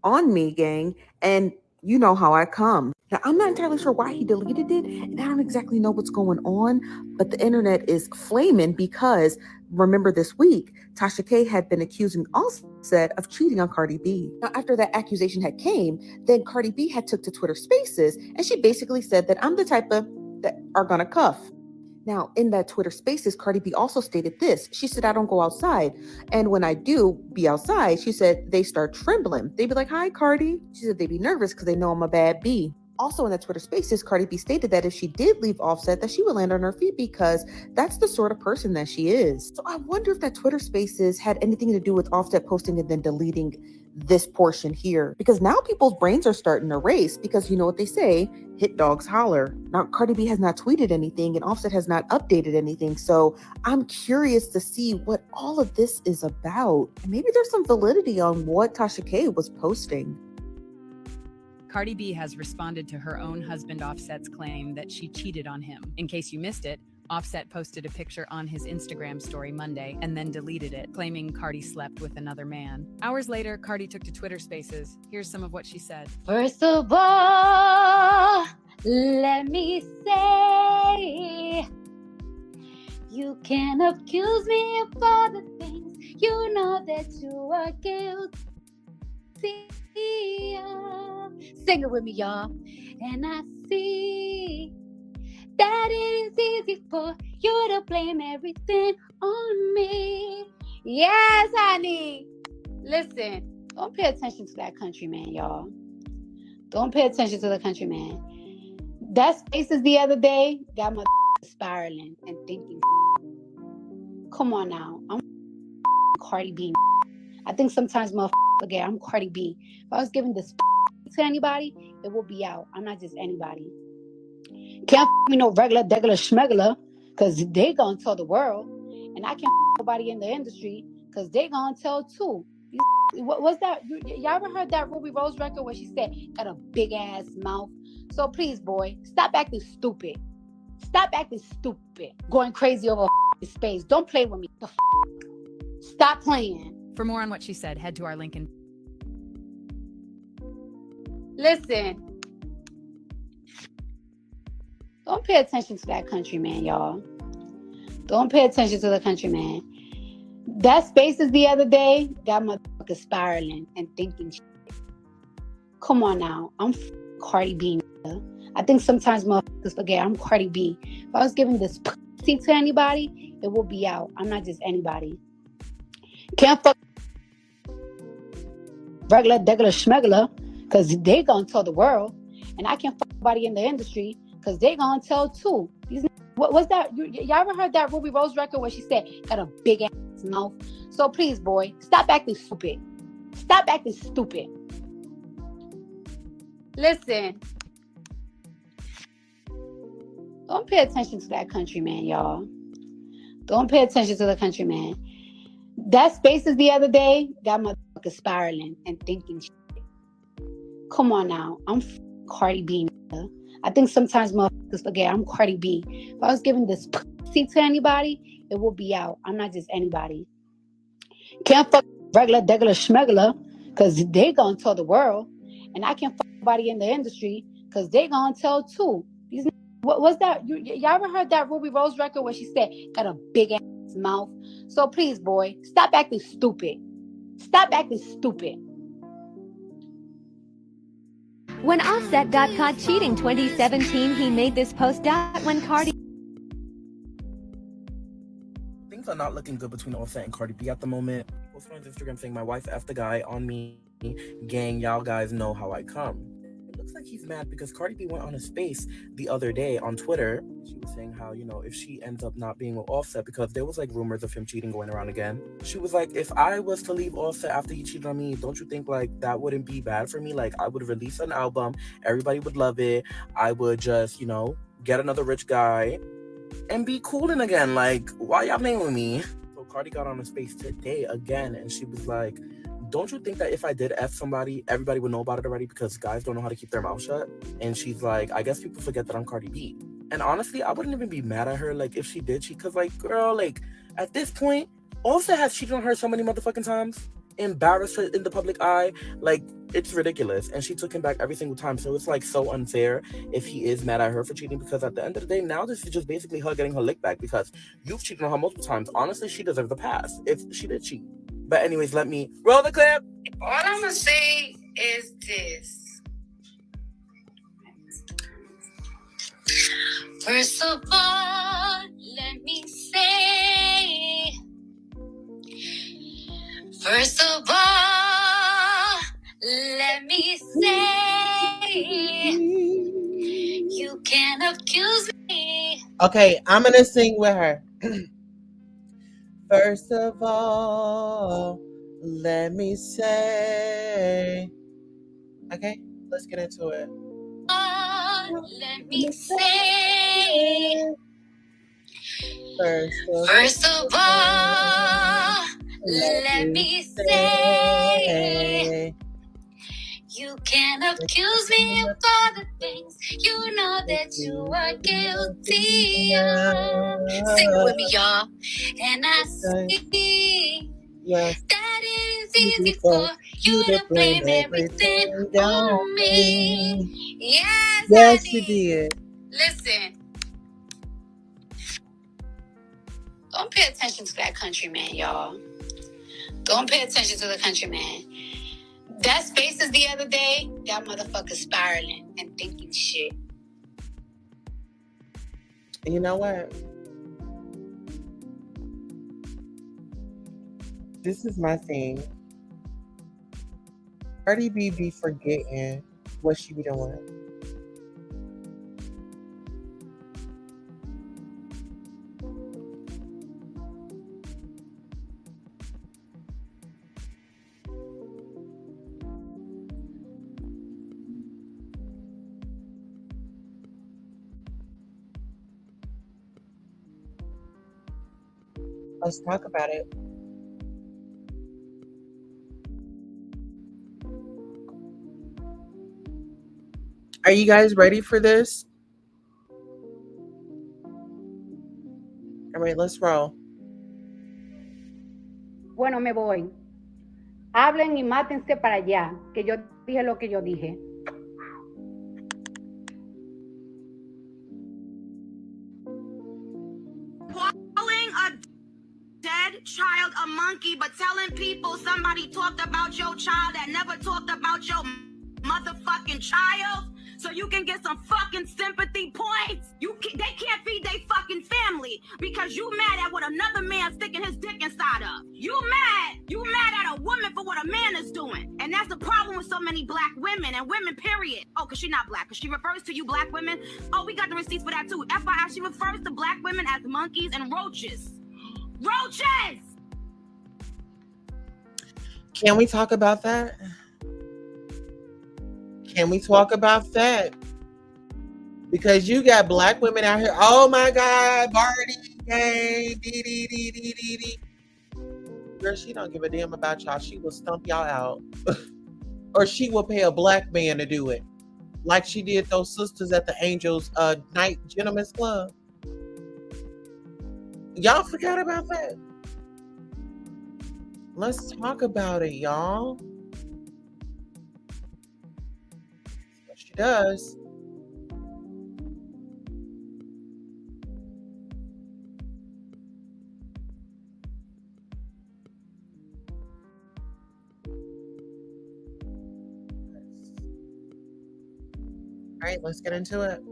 on me, gang, and you know how I come." Now, I'm not entirely sure why he deleted it, and I don't exactly know what's going on, but the internet is flaming because remember this week, Tasha K had been accusing Offset of cheating on Cardi B. Now, after that accusation had came, then Cardi B had took to Twitter Spaces, and she basically said that I'm the type of that are gonna cuff. Now, in that Twitter Spaces, Cardi B also stated this. She said, "I don't go outside. And when I do be outside," she said, "they start trembling. They be like, 'Hi, Cardi.' She said, 'They be nervous because they know I'm a bad B.'" Also in the Twitter Spaces, Cardi B stated that if she did leave Offset, that she would land on her feet because that's the sort of person that she is. So I wonder if that Twitter Spaces had anything to do with Offset posting and then deleting this portion here, because now people's brains are starting to race, because you know what they say, hit dogs holler. Now Cardi B has not tweeted anything and Offset has not updated anything, so I'm curious to see what all of this is about. And maybe there's some validity on what Tasha K was posting. Cardi B has responded to her own husband Offset's claim that she cheated on him. In case you missed it, Offset posted a picture on his Instagram story Monday and then deleted it, claiming Cardi slept with another man. Hours later, Cardi took to Twitter Spaces. Here's some of what she said. First of all, let me say, you can accuse me of all the things you know that you are guilty of. Sing it with me, y'all. And I see that it is easy for you to blame everything on me. Yes, honey. Listen, don't pay attention to that country man, y'all. Don't pay attention to the country man. That Spaces the other day got my spiraling and thinking. Come on now. I'm Cardi B. I think sometimes forget I'm Cardi B. If I was giving this to anybody, it will be out. I'm not just anybody. Can't me no regular, degular, schmegular, because they gonna tell the world. And I can't nobody in the industry, because they gonna tell too. What's that? Y'all ever heard that Ruby Rose record where she said, got a big ass mouth? So please, boy, stop acting stupid. Stop acting stupid. Going crazy over space. Don't play with me. Stop playing. For more on what she said, head to our link in. Listen. Don't pay attention to that country man, y'all. Don't pay attention to the country man. That Spaces the other day got my spiraling and thinking shit. Come on now. I'm Cardi B. I think sometimes motherfuckers forget I'm Cardi B. If I was giving this pussy to anybody, it will be out. I'm not just anybody. Can't fuck regular, degular, schmegular, because they gonna tell the world. And I can't fuck nobody in the industry, because they gonna tell too. What's that? Y'all ever heard that Ruby Rose record where she said, got a big ass mouth? So please, boy, stop acting stupid. Stop acting stupid. Listen. Don't pay attention to that country man, y'all. Don't pay attention to the country man. That Spaces the other day got my spiraling and thinking shit. Come on now. I'm Cardi B. I think sometimes motherfuckers forget I'm Cardi B. If I was giving this pussy to anybody, it will be out. I'm not just anybody. Can't fuck regular, degular, schmegular, because they gonna tell the world. And I can't fuck nobody in the industry, because they gonna tell too. What's that? Y'all ever heard that Ruby Rose record where she said, got a big ass mouth? So please, boy, stop acting stupid. Stop acting stupid. When Offset got caught cheating 2017, he made this post out when Cardi. Things are not looking good between Offset and Cardi B at the moment. Posted on his Instagram saying, my wife effed the guy on me. Gang, y'all guys know how I come. It looks like he's mad because Cardi B went on a space the other day on Twitter. She was saying how, if she ends up not being with Offset, because there was like rumors of him cheating going around again. She was like, if I was to leave Offset after he cheated on me, don't you think like that wouldn't be bad for me? Like I would release an album, everybody would love it. I would just, get another rich guy and be coolin' again. Like, why y'all playing with me? So Cardi got on a space today again, and she was like, don't you think that if I did F somebody, everybody would know about it already because guys don't know how to keep their mouth shut? And she's like, I guess people forget that I'm Cardi B. And honestly, I wouldn't even be mad at her, like, if she did cheat, because, like, girl, like, at this point, Offset has cheated on her so many motherfucking times, embarrassed her in the public eye, like, it's ridiculous. And she took him back every single time, so it's, like, so unfair if he is mad at her for cheating, because at the end of the day, now this is just basically her getting her lick back, because you've cheated on her multiple times. Honestly, she deserves a pass if she did cheat. But anyways, let me roll the clip. All I'm gonna say is this. First of all, let me say. First of all, let me say. can't accuse me. Okay, I'm gonna sing with her. First of all, let me say. Okay, let's get into it. Let me say. First of all, let me say. You can't accuse me of all the things you know that you are guilty of. Sing it with me, y'all. And I see that it is easy for you to blame everything on me. Yes, you did. Listen. Don't pay attention to that countryman, y'all. Don't pay attention to the countryman. That Spaces the other day, that motherfucker spiraling and thinking shit. You know what? This is my thing. Cardi B be forgetting what she be doing. Let's talk about it. Are you guys ready for this? All right, let's roll. Bueno, me voy. Hablen y mátense para allá, que yo dije lo que yo dije. Calling a dead child a monkey, but telling people somebody talked about your child that never talked about your motherfucking child, so you can get some fucking sympathy points. They can't feed their fucking family because you mad at what another man sticking his dick inside of. You mad at a woman for what a man is doing. And that's the problem with so many black women and women, period. Oh, because she's not black, because she refers to you black women. Oh, we got the receipts for that too. FYI, she refers to black women as monkeys and roaches. Roaches! Can we talk about that? Can we talk about that? Because you got black women out here. Oh my God, Barty, gang, dee. Girl, she don't give a damn about y'all. She will stump y'all out. Or she will pay a black man to do it. Like she did those sisters at the Angels Night Gentlemen's Club. Y'all forgot about that? Let's talk about it, y'all. That's what she does. All right, let's get into it.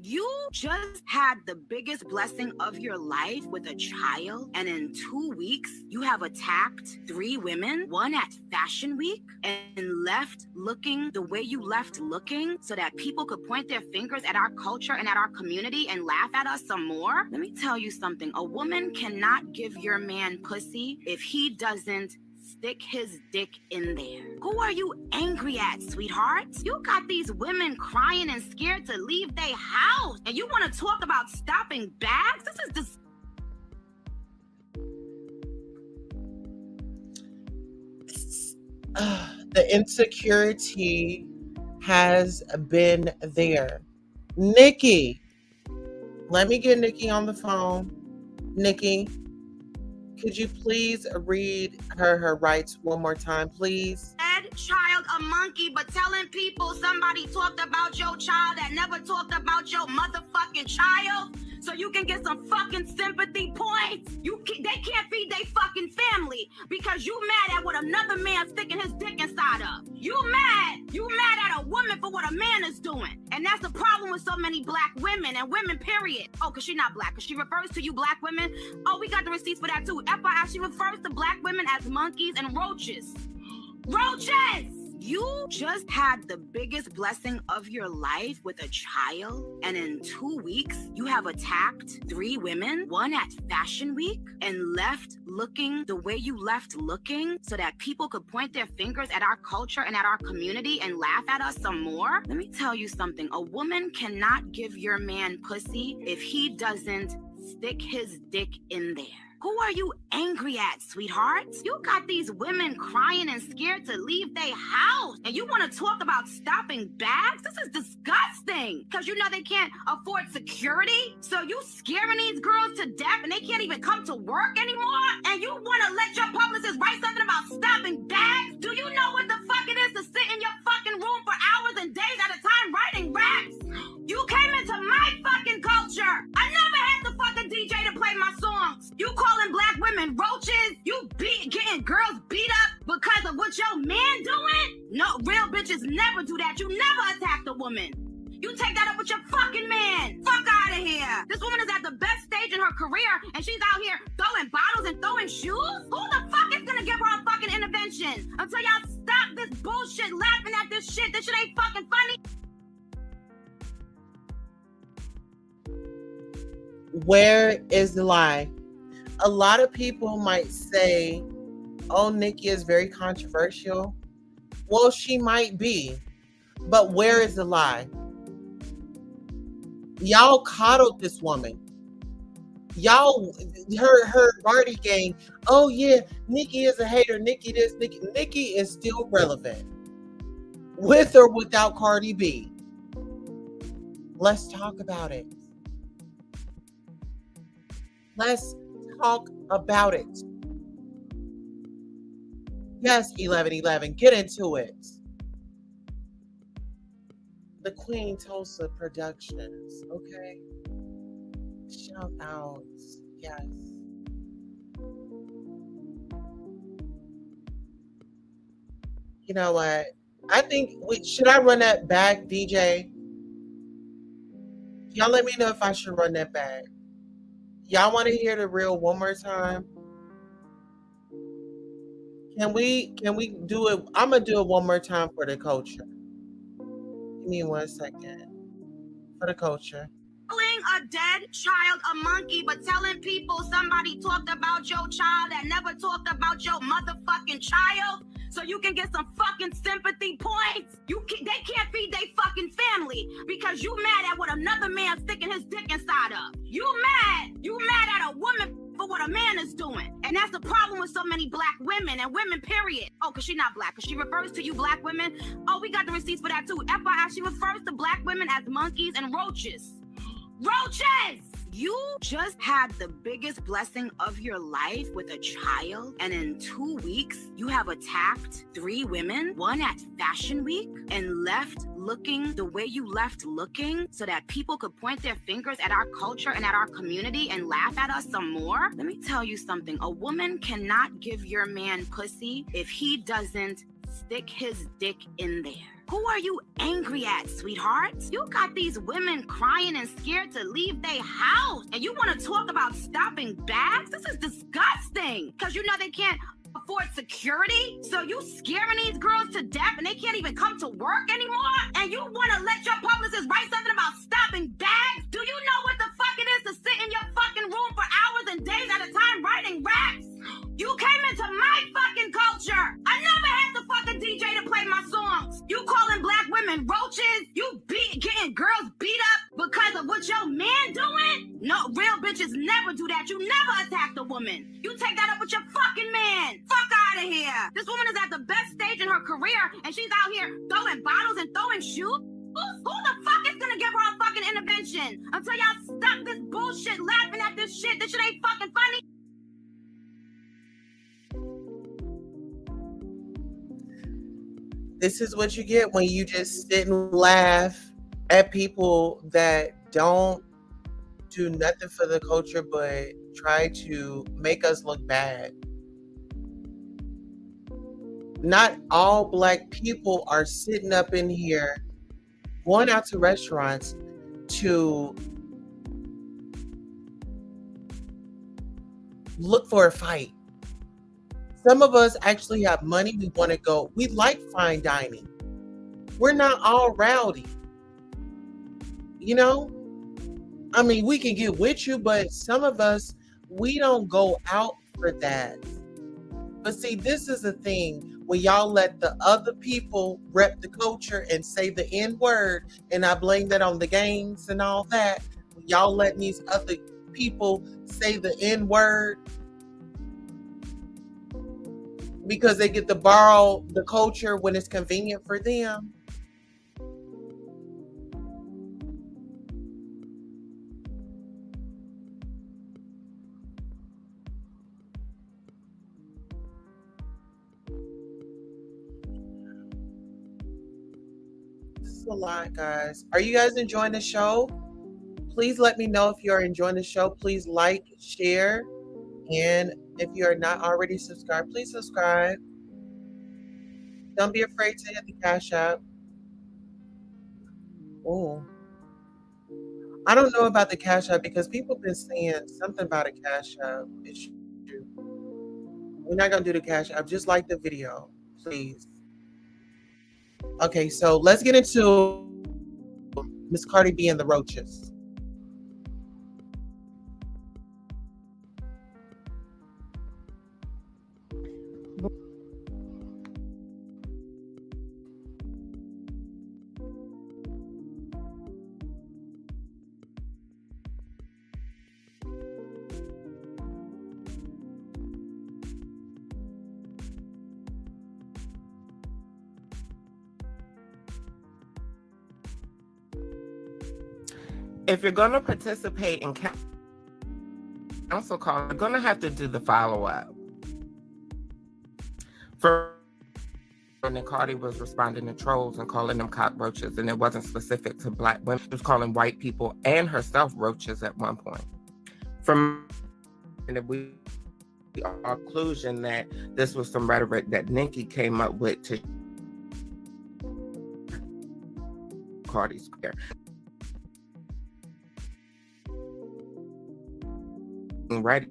You just had the biggest blessing of your life with a child, and in 2 weeks, you have attacked 3 women, one at Fashion Week, and left looking the way you left looking so that people could point their fingers at our culture and at our community and laugh at us some more. Let me tell you something. A woman cannot give your man pussy if he doesn't stick his dick in there. Who are you angry at, sweetheart? You got these women crying and scared to leave their house, and you want to talk about stopping bags? This is the insecurity has been there. Nikki, let me get Nikki on the phone. Nikki, could you please read her rights one more time, please? Dead child a monkey, but telling people somebody talked about your child that never talked about your motherfucking child, so you can get some fucking sympathy points. They can't feed their fucking family because you mad at what another man sticking his dick inside of. You mad at a woman for what a man is doing. And that's the problem with so many black women and women, period. Oh, because she's not black, because she refers to you black women. Oh, we got the receipts for that too. FYI, she refers to black women as monkeys and roaches. Roaches! You just had the biggest blessing of your life with a child, and in 2 weeks, you have attacked 3 women, one at Fashion Week, and left looking the way you left looking so that people could point their fingers at our culture and at our community and laugh at us some more? Let me tell you something. A woman cannot give your man pussy if he doesn't stick his dick in there. Who are you angry at, sweetheart? You got these women crying and scared to leave their house. And you want to talk about stopping bags? This is disgusting. Because you know they can't afford security. So you scaring these girls to death and they can't even come to work anymore? And you want to let your publicist write something about stopping bags? Do you know what the fuck it is to sit in your fucking room for hours and days at a time writing raps? You came into my fucking culture. I never had the fucking DJ to play my songs. You calling black women roaches? You getting girls beat up because of what your man doing? No, real bitches never do that. You never attacked a woman. You take that up with your fucking man. Fuck out of here. This woman is at the best stage in her career and she's out here throwing bottles and throwing shoes? Who the fuck is gonna give her a fucking intervention? Until y'all stop this bullshit laughing at this shit. This shit ain't fucking funny. Where is the lie? A lot of people might say, oh, Nikki is very controversial. Well, she might be, but where is the lie? Y'all coddled this woman. Y'all, her party gang. Oh yeah, Nikki is a hater. Nikki this, Nikki is still relevant. With or without Cardi B. Let's talk about it. Let's talk about it. Yes, 1111, get into it. The Queen Tulsa Productions, okay? Shout outs, yes. You know what? I think, should I run that back, DJ? Y'all let me know if I should run that back. Y'all want to hear the reel one more time? Can we do it? I'm gonna do it one more time for the culture. Give me 1 second. For the culture. Calling a dead child a monkey, but telling people somebody talked about your child that never talked about your motherfucking child, so you can get some fucking sympathy points. They can't feed their fucking family because you mad at what another man sticking his dick inside of. You mad at a woman for what a man is doing. And that's the problem with so many black women and women, period. Oh, because she's not black. Because she refers to you black women. Oh, we got the receipts for that too. FYI, she refers to black women as monkeys and roaches. Roaches! You just had the biggest blessing of your life with a child, and in 2 weeks, you have attacked 3 women, one at Fashion Week, and left looking the way you left looking so that people could point their fingers at our culture and at our community and laugh at us some more? Let me tell you something. A woman cannot give your man pussy if he doesn't stick his dick in there. Who are you angry at, sweetheart? You got these women crying and scared to leave their house. And you want to talk about stopping bags? This is disgusting. Because you know they can't afford security. So you scaring these girls to death and they can't even come to work anymore? And you want to let your publicist write something about stopping bags? Do you know what the fuck it is to sit in your fucking room for hours and days at a time writing raps? You came into my fucking culture. I never had the fucking DJ to play my songs. You calling black women roaches? You getting girls beat up because of what your man doing? No, real bitches never do that. You never attacked a woman. You take that up with your fucking man. Fuck out of here. This woman is at the best stage in her career and she's out here throwing bottles and throwing shoes? Who the fuck is gonna give her a fucking intervention? Until y'all stop this bullshit laughing at this shit. This shit ain't fucking funny. This is what you get when you just sit and laugh at people that don't do nothing for the culture but try to make us look bad. Not all black people are sitting up in here going out to restaurants to look for a fight. Some of us actually have money. We want to go. We like fine dining. We're not all rowdy. You know? I mean, we can get with you, but some of us, we don't go out for that. But see, this is the thing. When y'all let the other people rep the culture and say the N word, and I blame that on the games and all that, when y'all letting these other people say the N word because they get to borrow the culture when it's convenient for them. This is a lot, guys. Are you guys enjoying the show? Please let me know if you're enjoying the show. Please like, share, and if you're not already subscribed, please subscribe. Don't be afraid to hit the Cash App. Oh, I don't know about the Cash App because people have been saying something about a Cash App issue. We're not gonna do the Cash App. Just like the video, please. Okay, so let's get into Miss Cardi B and the Roaches. If you're going to participate in council call, you're going to have to do the follow-up. For when Cardi was responding to trolls and calling them cockroaches, and it wasn't specific to Black women. She was calling white people and herself roaches at one point. From we our conclusion that this was some rhetoric that Nicki came up with to Cardi's career. Right.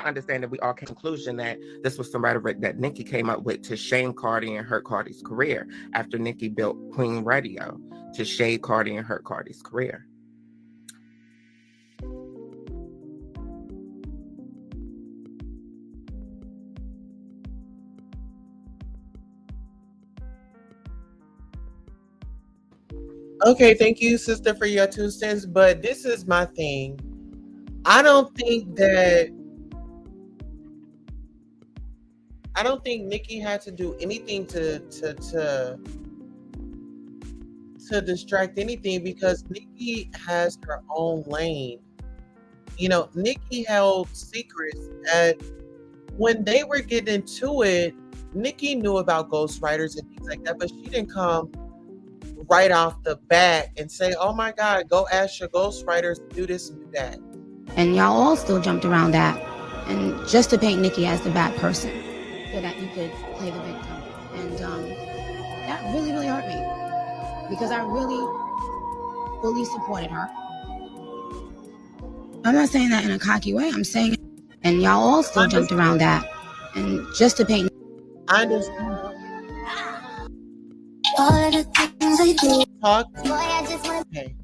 Understand that we all came to the conclusion that this was some rhetoric that Nicki came up with to shame Cardi and hurt Cardi's career after Nicki built Queen Radio to shade Cardi and hurt Cardi's career. Okay, thank you, sister, for your 2 cents. But this is my thing. I don't think Nicki had to do anything to distract anything because Nicki has her own lane. You know, Nicki held secrets when they were getting into it. Nicki knew about ghostwriters and things like that, but she didn't come right off the bat and say, "Oh my God, go ask your ghostwriters to do this and do that." And y'all all still jumped around that, and just to paint Nicki as the bad person, so that you could play the victim. And that really, really hurt me because I really fully supported her. I'm not saying that in a cocky way. I'm saying, and y'all all still jumped around that, and just to paint. I understand. Talk. Okay.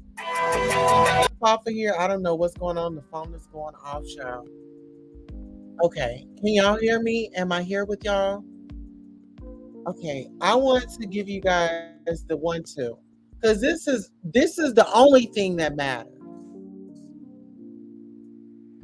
Off of here. I don't know what's going on. The phone is going off, child. Okay. Can y'all hear me? Am I here with y'all? Okay. I want to give you guys the 1-2 because this is the only thing that matters.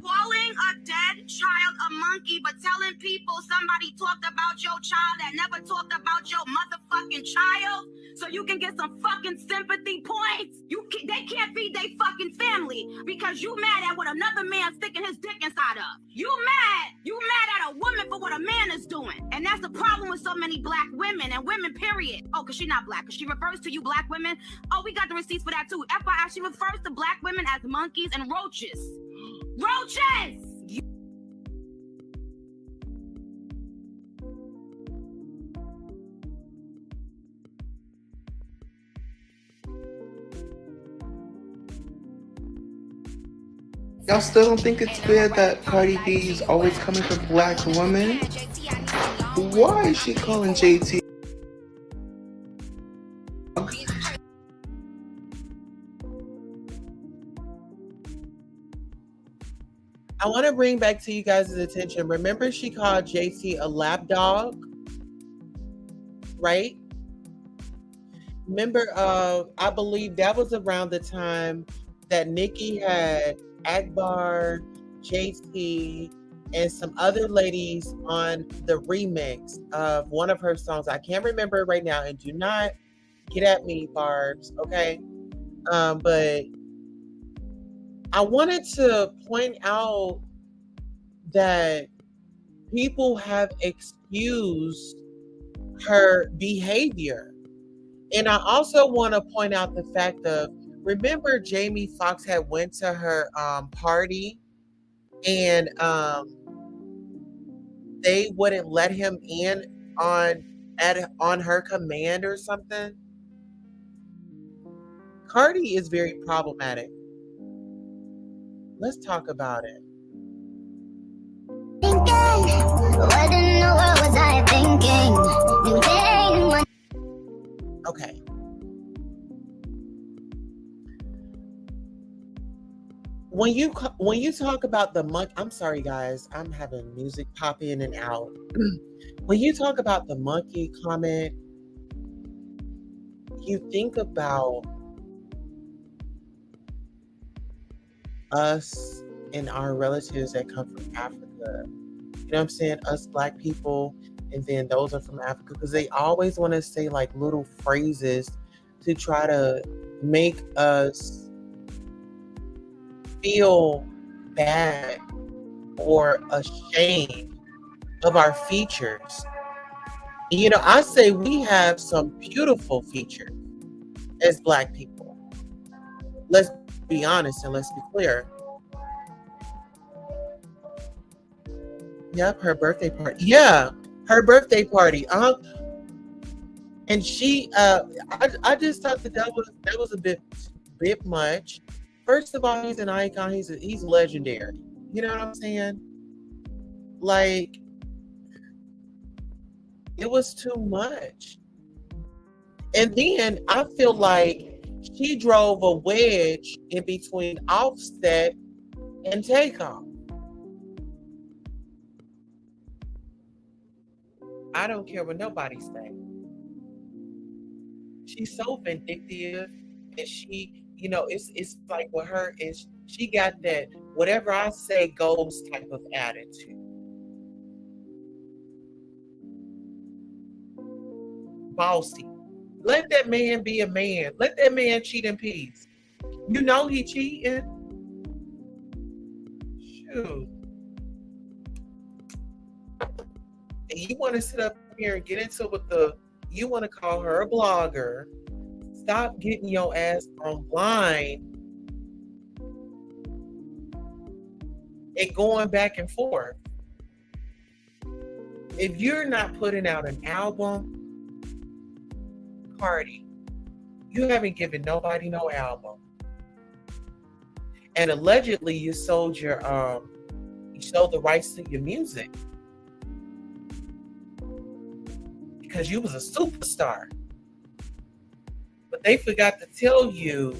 Calling a dead child a monkey, but telling people somebody talked about your child that never talked about your motherfucking child. so you can get some fucking sympathy points. They can't feed their fucking family because you mad at what another man sticking his dick inside of. You mad at a woman for what a man is doing. And that's the problem with so many black women and women, period. Oh, because she's not black. Because she refers to you black women. Oh, we got the receipts for that too. FYI, she refers to black women as monkeys and roaches. Roaches! Y'all still don't think it's weird that Cardi B is always coming for black women? Why is she calling JT? I want to bring back to you guys' attention. Remember, she called JT a lap dog, right? Remember, I believe that was around the time that Nicki had Akbar, JT, and some other ladies on the remix of one of her songs. I can't remember it right now, and do not get at me, Barbs, okay? But I wanted to point out that people have excused her behavior. And I also want to point out the fact of, remember Jamie Foxx had went to her party and they wouldn't let him in on her command or something? Cardi is very problematic. Let's talk about it. What in the world was I thinking? Okay. When you talk about the monkey, I'm sorry guys, I'm having music pop in and out. When you talk about the monkey comment, you think about us and our relatives that come from Africa. You know what I'm saying? Us black people, and then those are from Africa, because they always want to say like little phrases to try to make us feel bad or ashamed of our features. You know, I say we have some beautiful features as black people. Let's be honest and let's be clear. Yep, her birthday party. Yeah, her birthday party. And she, I just thought that was a bit much. First of all, he's an icon. He's legendary. You know what I'm saying? Like, it was too much. And then I feel like she drove a wedge in between Offset and Takeoff. I don't care what nobody say. She's so vindictive, and she, you know, it's like with her is she got that whatever I say goes type of attitude. Bossy. Let that man be a man. Let that man cheat in peace. You know he cheating. Shoot. And you want to sit up here and get into you want to call her a blogger. Stop getting your ass online and going back and forth. If you're not putting out an album, Cardi, you haven't given nobody no album. And allegedly you sold the rights to your music because you was a superstar. But they forgot to tell you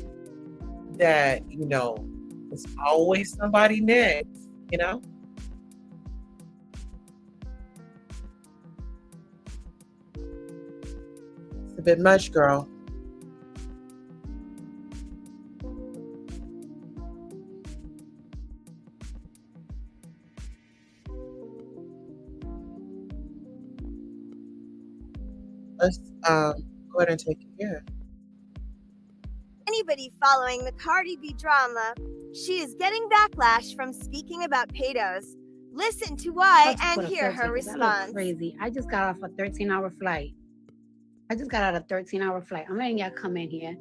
that, you know, there's always somebody next, you know? It's a bit much, girl. Let's Go ahead and take it. Yeah. Anybody following the Cardi B drama, she is getting backlash from speaking about pedos. Listen to why and hear her response. Crazy. I just got off a 13-hour flight. I'm letting y'all come in here.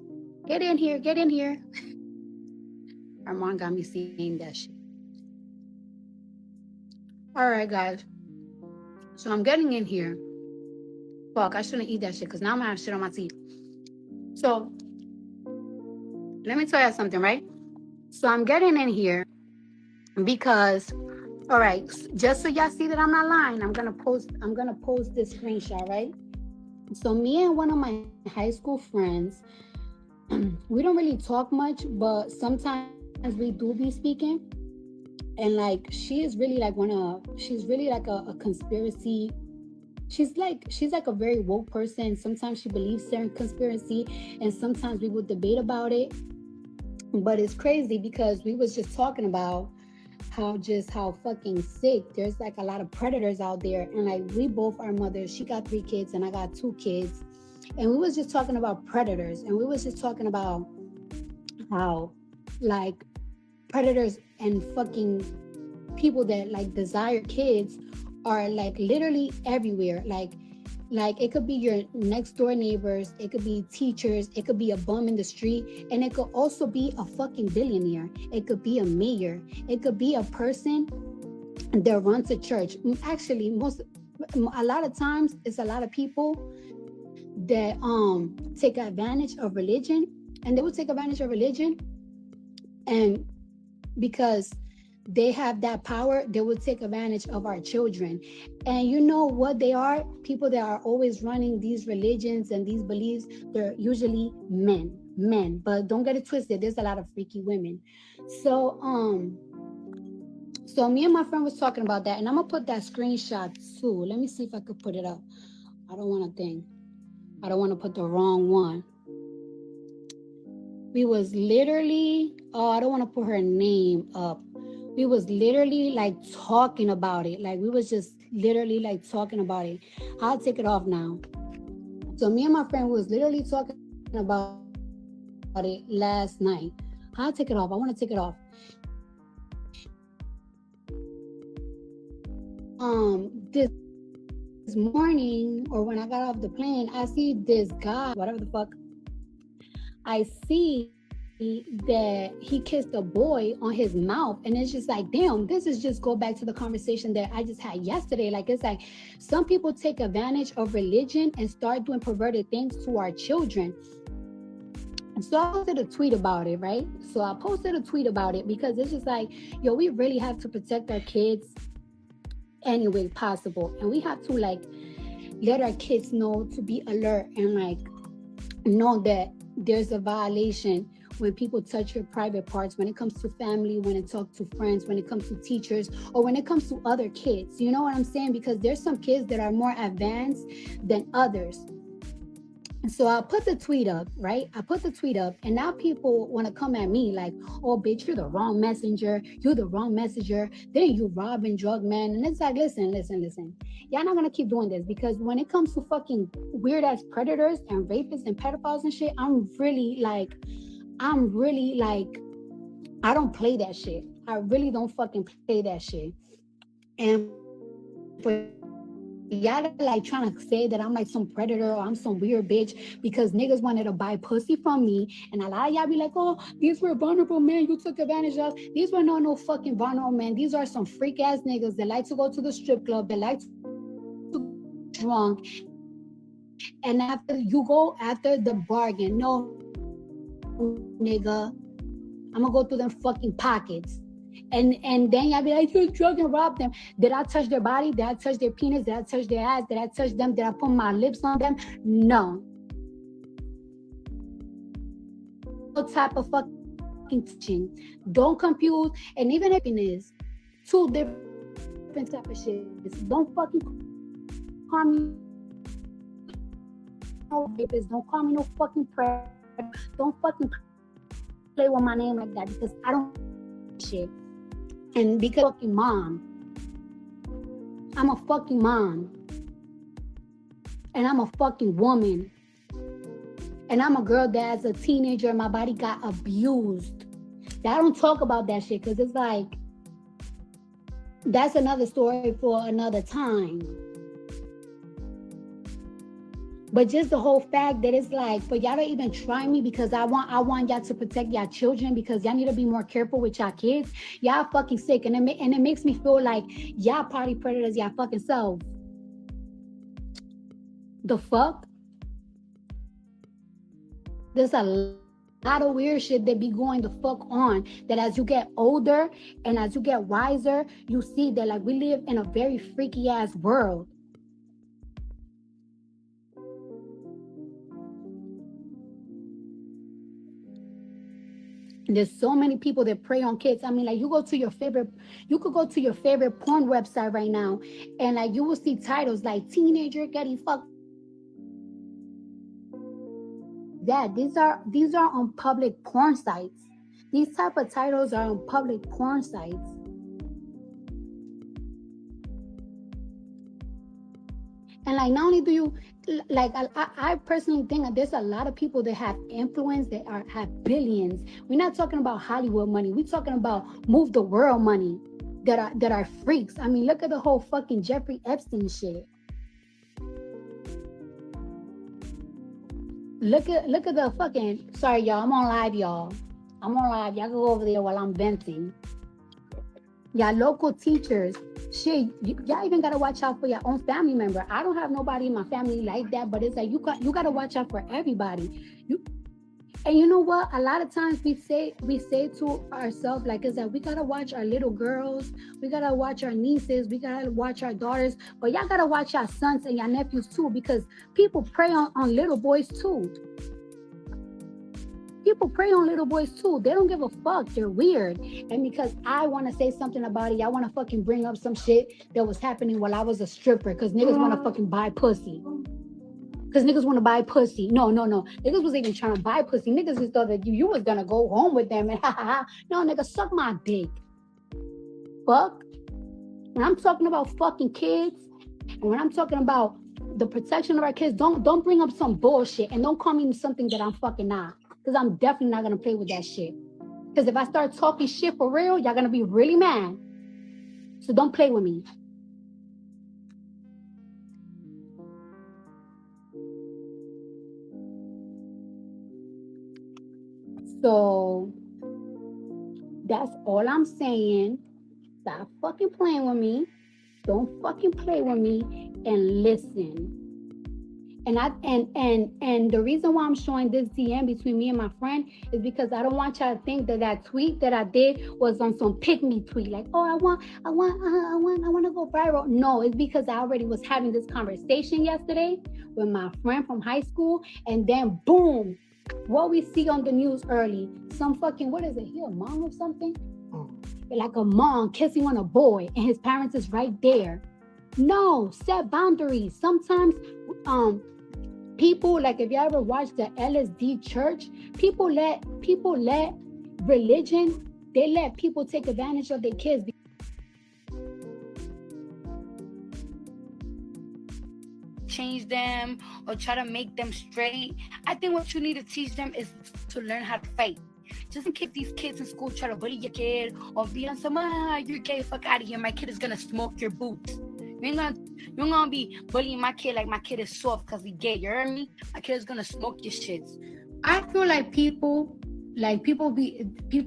Get in here. Armand got me seeing that shit. All right, guys. So I'm getting in here. Fuck, I shouldn't eat that shit because now I'm gonna have shit on my teeth. So let me tell you something, right? So I'm getting in here because, all right, just so y'all see that I'm not lying, I'm gonna post this screenshot, right? So me and one of my high school friends, we don't really talk much, but sometimes we do be speaking. And like, she's really like a conspiracy. She's like a very woke person. Sometimes she believes certain conspiracy, and sometimes we would debate about it. But it's crazy because we was just talking about how fucking sick. There's like a lot of predators out there, and like we both are mothers. She got 3 kids and I got 2 kids. And we was just talking about predators, and we was just talking about how like predators and fucking people that like desire kids are like literally everywhere. Like it could be your next door neighbors, it could be teachers, it could be a bum in the street, and it could also be a fucking billionaire. It could be a mayor. It could be a person that runs a church. Actually, a lot of times it's a lot of people that take advantage of religion, and they will take advantage of religion, and because they have that power, they will take advantage of our children. And you know what they are? People that are always running these religions and these beliefs, they're usually men, but don't get it twisted, there's a lot of freaky women. So me and my friend was talking about that, and I'm gonna put that screenshot too. Let me see if I could put it up. I don't want to put the wrong one. We was literally, I don't want to put her name up. We was literally like talking about it. Like we was just literally like talking about it. I'll take it off now. So me and my friend was literally talking about it last night. I'll take it off. I want to take it off. This morning, or when I got off the plane, I see this guy, whatever the fuck. I see that he kissed a boy on his mouth, and it's just like, damn, this is just go back to the conversation that I just had yesterday. Like, it's like some people take advantage of religion and start doing perverted things to our children. So I posted a tweet about it, right? So I posted a tweet about it because it's just like, yo, we really have to protect our kids any way possible, and we have to like let our kids know to be alert and like know that there's a violation when people touch your private parts, when it comes to family, when it talks to friends, when it comes to teachers, or when it comes to other kids. You know what I'm saying? Because there's some kids that are more advanced than others. So I put the tweet up, right? I put the tweet up, and now people want to come at me like, oh, bitch, you're the wrong messenger. You're the wrong messenger. Then you rob and drug man. And it's like, listen. Y'all not going to keep doing this, because when it comes to fucking weird ass predators and rapists and pedophiles and shit, I'm really like, I don't play that shit. I really don't fucking play that shit. And for y'all like trying to say that I'm like some predator or I'm some weird bitch because niggas wanted to buy pussy from me, and a lot of y'all be like, oh, these were vulnerable men you took advantage of. These were not no fucking vulnerable men. These are some freak ass niggas that like to go to the strip club, that like to get drunk, and after you go after the bargain, no nigga, I'm gonna go through them fucking pockets. And then y'all be like, you drug and robbed them. Did I touch their body? Did I touch their penis? Did I touch their ass? Did I touch them? Did I put my lips on them? No. No type of fucking touching. Don't confuse. And even if it is 2 different type of shit, don't fucking call me no rapist. Don't call me no fucking predator. Don't fucking play with my name like that, because I don't shit. And because fucking mom, I'm a fucking mom, and I'm a fucking woman, And I'm a girl that as a teenager, my body got abused. I don't talk about that shit because it's like, that's another story for another time. But just the whole fact that it's like, for y'all to even try me because I want y'all to protect y'all children because y'all need to be more careful with y'all kids. Y'all fucking sick. And it makes me feel like y'all party predators, y'all fucking self. The fuck? There's a lot of weird shit that be going the fuck on, that as you get older and as you get wiser, you see that like we live in a very freaky ass world. There's so many people that prey on kids. I mean, like you could go to your favorite porn website right now and like you will see titles like teenager getting fucked. Yeah, these are on public porn sites. These type of titles are on public porn sites. And like not only do you, like I personally think that there's a lot of people that have influence that have billions. We're not talking about Hollywood money. We're talking about move the world money that are freaks. I mean, look at the whole fucking Jeffrey Epstein shit. Look at the fucking, sorry y'all, I'm on live, y'all. I'm on live. Y'all go over there while I'm venting. Y'all local teachers, shit, y'all even gotta watch out for your own family member. I don't have nobody in my family like that, but it's like you gotta watch out for everybody. And you know what? A lot of times we say to ourselves, like, is that we gotta watch our little girls, we gotta watch our nieces, we gotta watch our daughters, but y'all gotta watch your sons and your nephews too, because people prey on little boys too. People prey on little boys too. They don't give a fuck. They're weird. And because I want to say something about it, I want to fucking bring up some shit that was happening while I was a stripper, because niggas want to fucking buy pussy. Because niggas want to buy pussy. No. Niggas was even trying to buy pussy. Niggas just thought that you was going to go home with them and no, nigga, suck my dick. Fuck. When I'm talking about fucking kids, and when I'm talking about the protection of our kids, don't bring up some bullshit and don't call me something that I'm fucking not. Because I'm definitely not going to play with that shit. Because if I start talking shit for real, y'all going to be really mad. So don't play with me. So that's all I'm saying. Stop fucking playing with me. Don't fucking play with me and listen. And the reason why I'm showing this DM between me and my friend is because I don't want y'all to think that tweet that I did was on some pick me tweet, like, oh, I want to go viral. No, it's because I already was having this conversation yesterday with my friend from high school, and then boom, what we see on the news early, some fucking, what is it? He a mom or something? Like a mom kissing on a boy, and his parents is right there. No, set boundaries. Sometimes, people, like if you ever watch the LSD church, people let religion, they let people take advantage of their kids. Change them or try to make them straight. I think what you need to teach them is to learn how to fight. Just in case these kids in school try to bully your kid or be on some, you're gay, fuck out of here, my kid is gonna smoke your boots. You're gonna be bullying my kid like my kid is soft because he gay. You heard me? My kid is gonna smoke your shits. I feel like people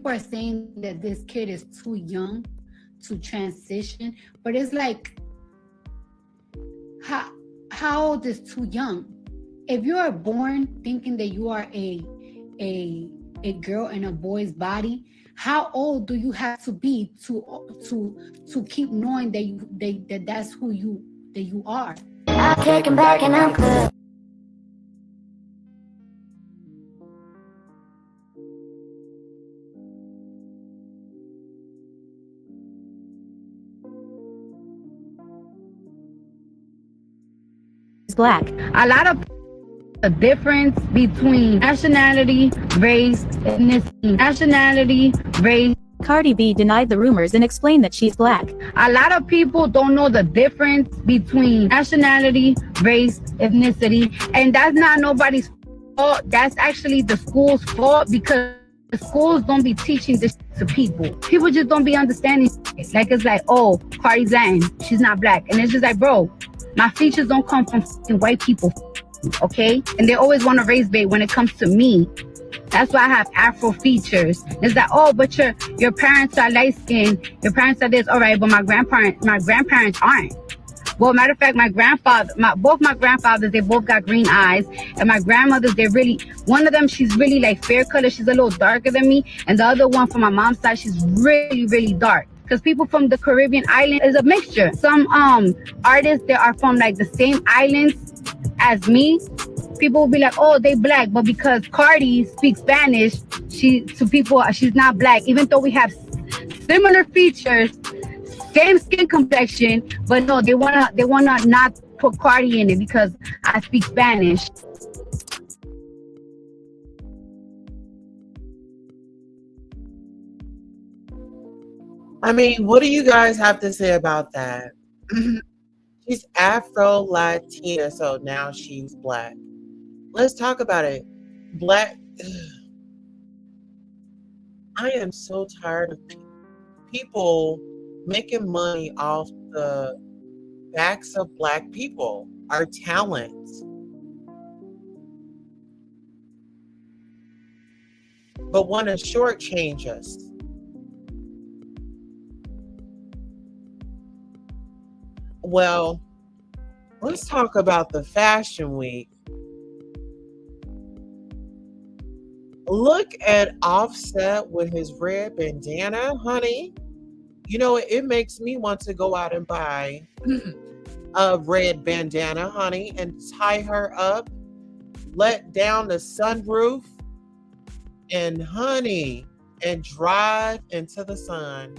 are saying that this kid is too young to transition, but it's like, how old is too young? If you are born thinking that you are a girl in a boy's body, how old do you have to be to keep knowing that that's who you are? I'll take him back and I'm good. Black. A lot of the difference between nationality, race, ethnicity, race. Cardi B denied the rumors and explained that she's black. A lot of people don't know the difference between nationality, race, ethnicity, and that's not nobody's that's actually the school's fault because schools don't be teaching this to people. People just don't be understanding. Like it's like, oh, Cardi's Latin, she's not black, and it's just like, bro, my features don't come from white people, okay? And they always want to raise bait when it comes to me. That's why I have Afro features. It's like, oh, but your parents are light skinned, your parents are this, all right, but my grandparents aren't. Well, matter of fact, both my grandfathers, they both got green eyes, and my grandmothers, one of them, she's really like fair color, she's a little darker than me, and the other one from my mom's side, she's really, really dark. Because people from the Caribbean island is a mixture. Some artists, they are from like the same islands as me. People will be like, oh, they black, but because Cardi speaks Spanish, she's not black, even though we have similar features, same skin complexion, but no, they wanna not put Cardi in it because I speak Spanish. I mean, what do you guys have to say about that? She's Afro Latina, so now she's black. Let's talk about it. Black. I am so tired of people making money off the backs of black people, our talents. But want to shortchange us. Well, let's talk about the Fashion Week. Look at Offset with his red bandana, honey. You know, it makes me want to go out and buy a red bandana, honey, and tie her up, let down the sunroof, and honey, and drive into the sun.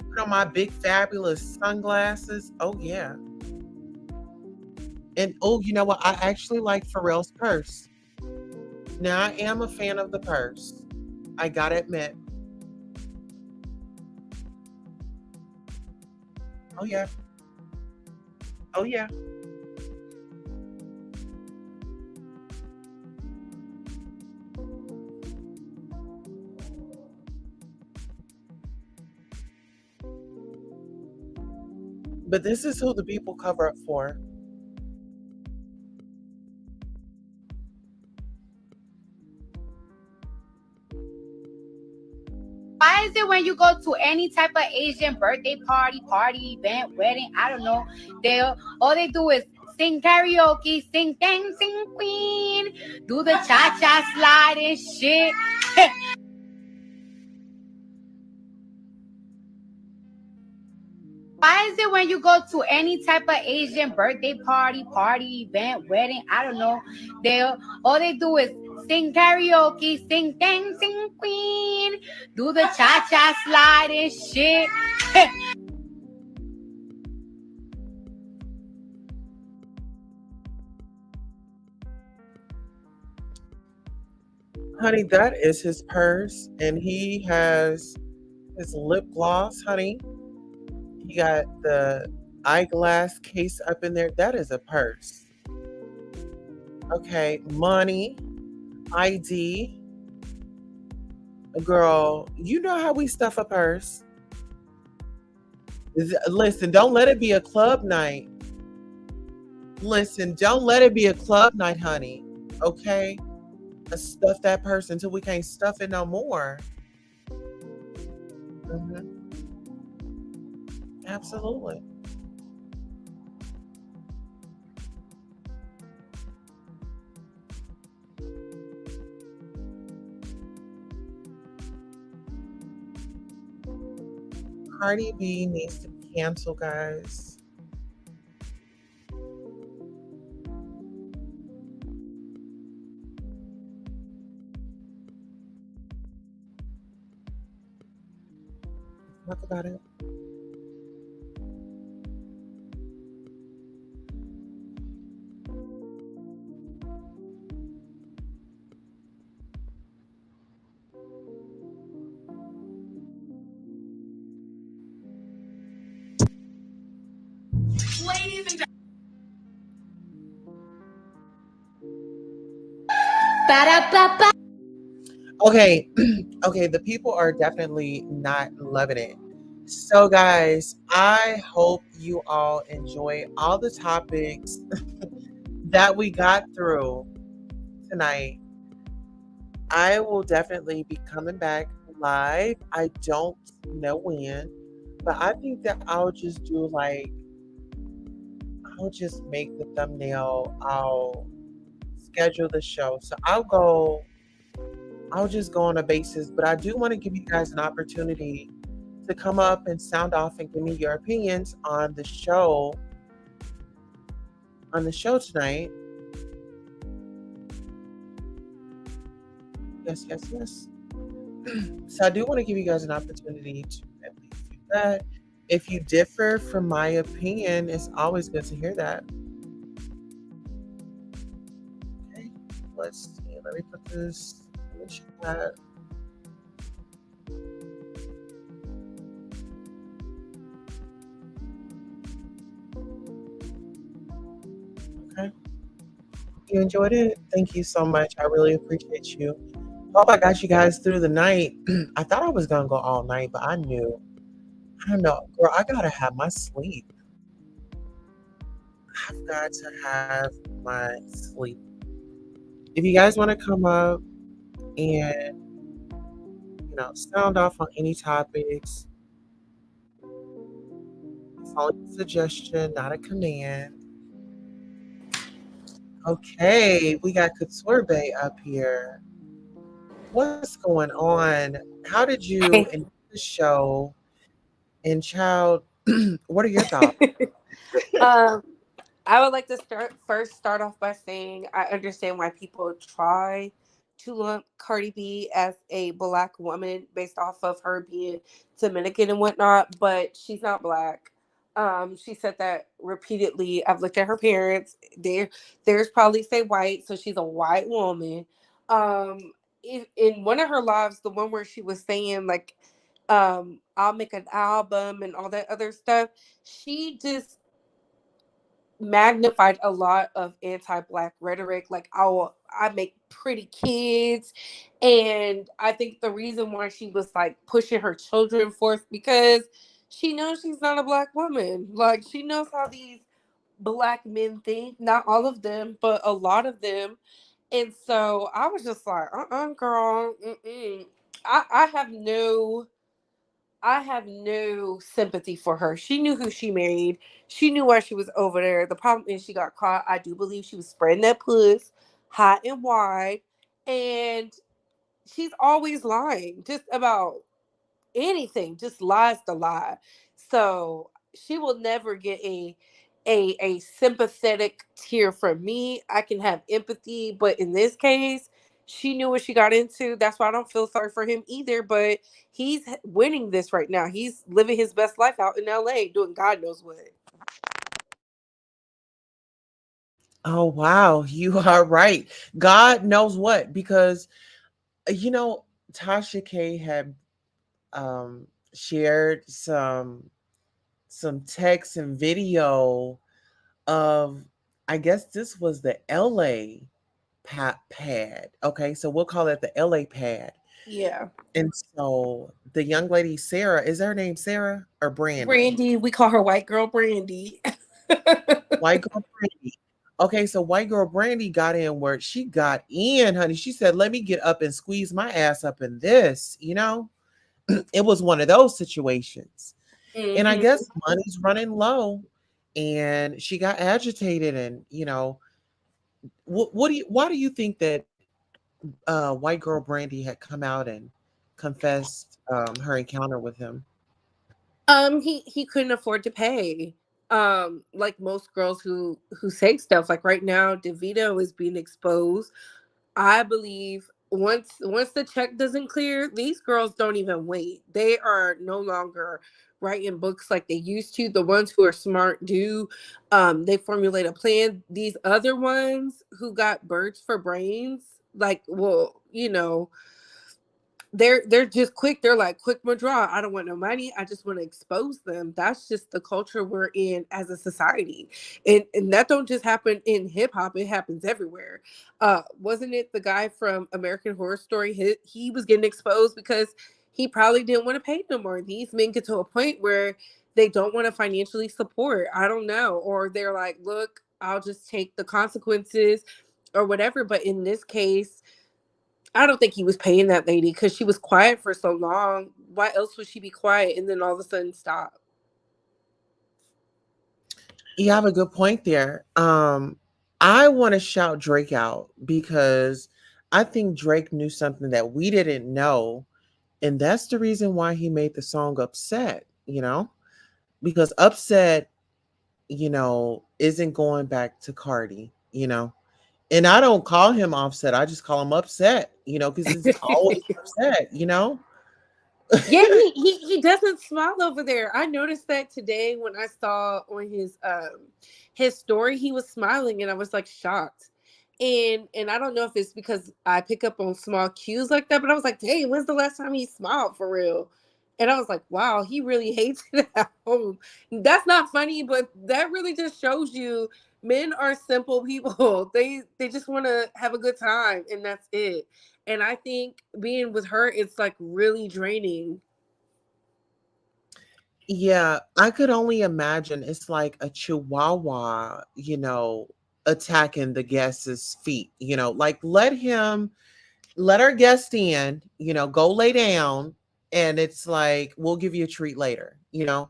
Put on my big fabulous sunglasses. Oh yeah. And oh, you know what? I actually like Pharrell's purse. Now I am a fan of the purse. I gotta admit. Oh yeah. Oh yeah. But this is who the people cover up for. Why is it when you go to any type of Asian birthday party, event, wedding, I don't know, all they do is sing karaoke, sing dancing queen, do the cha-cha slide and shit. Why is it when you go to any type of Asian birthday party, event, wedding, I don't know, all they do is sing karaoke, sing dancing queen, do the cha-cha slide and shit. Honey, that is his purse, and he has his lip gloss, honey. He got the eyeglass case up in there. That is a purse. Okay, money, ID. Girl, you know how we stuff a purse. Listen, don't let it be a club night. Listen, don't let it be a club night, honey. Okay? Let's stuff that purse until we can't stuff it no more. Mm-hmm. Absolutely. Cardi B needs to be canceled, guys. Talk about it. Ladies and Ba-da-ba-ba. Okay, okay, the people are definitely not loving it. So, guys, I hope you all enjoy all the topics that we got through tonight. I will definitely be coming back live. I don't know when, but I think that I'll just do like, I'll just make the thumbnail, I'll schedule the show. So I'll just go on a basis, but I do want to give you guys an opportunity to come up and sound off and give me your opinions on the show tonight. Yes, yes, yes. So I do want to give you guys an opportunity to at least do that. If you differ from my opinion, it's always good to hear that. Okay, let's see. Let me put this in the chat. Okay. You enjoyed it? Thank you so much. I really appreciate you. Hope I got you guys through the night. I thought I was gonna go all night, but I don't know, girl, I gotta have my sleep. I've got to have my sleep. If you guys want to come up and sound off on any topics, it's only a suggestion, not a command. Okay, we got Couture up here. What's going on? How did you enjoy the show? And child, what are your thoughts? um, I would like to start off by saying I understand why people try to lump Cardi B as a black woman based off of her being Dominican and whatnot, but she's not black. She said that repeatedly. I've looked at her parents. Theirs probably say white, so she's a white woman. In one of her lives, the one where she was saying like, I'll make an album and all that other stuff, she just magnified a lot of anti-black rhetoric like I make pretty kids. And I think the reason why she was like pushing her children forth because she knows she's not a black woman. Like she knows how these black men think, not all of them but a lot of them. And so I was just like girl, I have no sympathy for her. She knew who she married. She knew why she was over there. The problem is she got caught. I do believe she was spreading that puss hot and wide. And she's always lying just about anything, just lies to lie. So she will never get a sympathetic tear from me. I can have empathy, but in this case, she knew what she got into. That's why I don't feel sorry for him either. But he's winning this right now. He's living his best life out in LA, doing God knows what. Oh wow, you are right. God knows what, because you know Tasha K had shared some text and video of, I guess this was the LA pad. Okay, so we'll call it the LA pad. Yeah. And so the young lady Sarah, is her name Sarah or Brandy? Brandy, we call her White Girl Brandy. White Girl Brandy. Okay, so White Girl Brandy got in where she got in, honey. She said, "Let me get up and squeeze my ass up in this." It was one of those situations. And I guess money's running low, and she got agitated. And why do you think that White Girl Brandy had come out and confessed her encounter with him? He couldn't afford to pay. Like most girls who say stuff. Like right now, DeVito is being exposed. I believe once the check doesn't clear, these girls don't even wait. They are no longer writing books like they used to. The ones who are smart do. They formulate a plan. These other ones who got birds for brains, like, well, they're just quick. They're like quick withdraw. I don't want no money. I just want to expose them. That's just the culture we're in as a society, and that don't just happen in hip hop. It happens everywhere. Wasn't it the guy from American Horror Story? He was getting exposed because he probably didn't want to pay no more. These men get to a point where they don't want to financially support. I don't know, or they're like, look, I'll just take the consequences or whatever. But in this case, I don't think he was paying that lady because she was quiet for so long. Why else would she be quiet and then all of a sudden stop? You have a good point there. I want to shout Drake out because I think Drake knew something that we didn't know, and that's the reason why he made the song Upset, because Upset, isn't going back to Cardi, and I don't call him Offset. I just call him Upset, because it's always upset, Yeah, he doesn't smile over there. I noticed that today when I saw on his story, he was smiling and I was like shocked. And I don't know if it's because I pick up on small cues like that, but I was like, dang, when's the last time he smiled for real? And I was like, wow, he really hates it at home. That's not funny, but that really just shows you men are simple people. They just want to have a good time and that's it. And I think being with her, it's like really draining. Yeah, I could only imagine it's like a chihuahua, attacking the guest's feet, like let our guest in, go lay down, and it's like we'll give you a treat later. Yeah,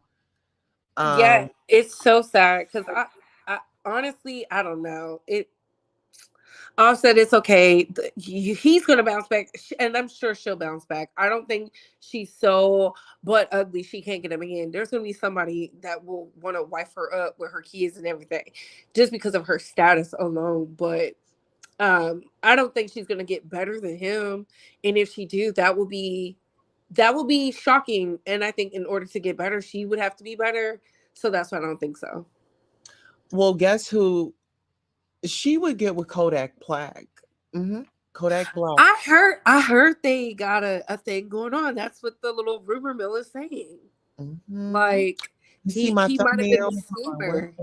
Um it's so sad because I honestly, I don't know. Offset, it's okay. He's gonna bounce back, and I'm sure she'll bounce back. I don't think she's so but ugly she can't get him again. There's gonna be somebody that will want to wife her up with her kids and everything, just because of her status alone. But I don't think she's gonna get better than him. And if she do, that will be shocking. And I think in order to get better, she would have to be better. So that's why I don't think so. well, guess who she would get with Kodak Black. hmm Kodak Black. I heard they got a thing going on. That's what the little rumor mill is saying. hmm Like You see my he might have been thumbnail? the Hold on, schemer.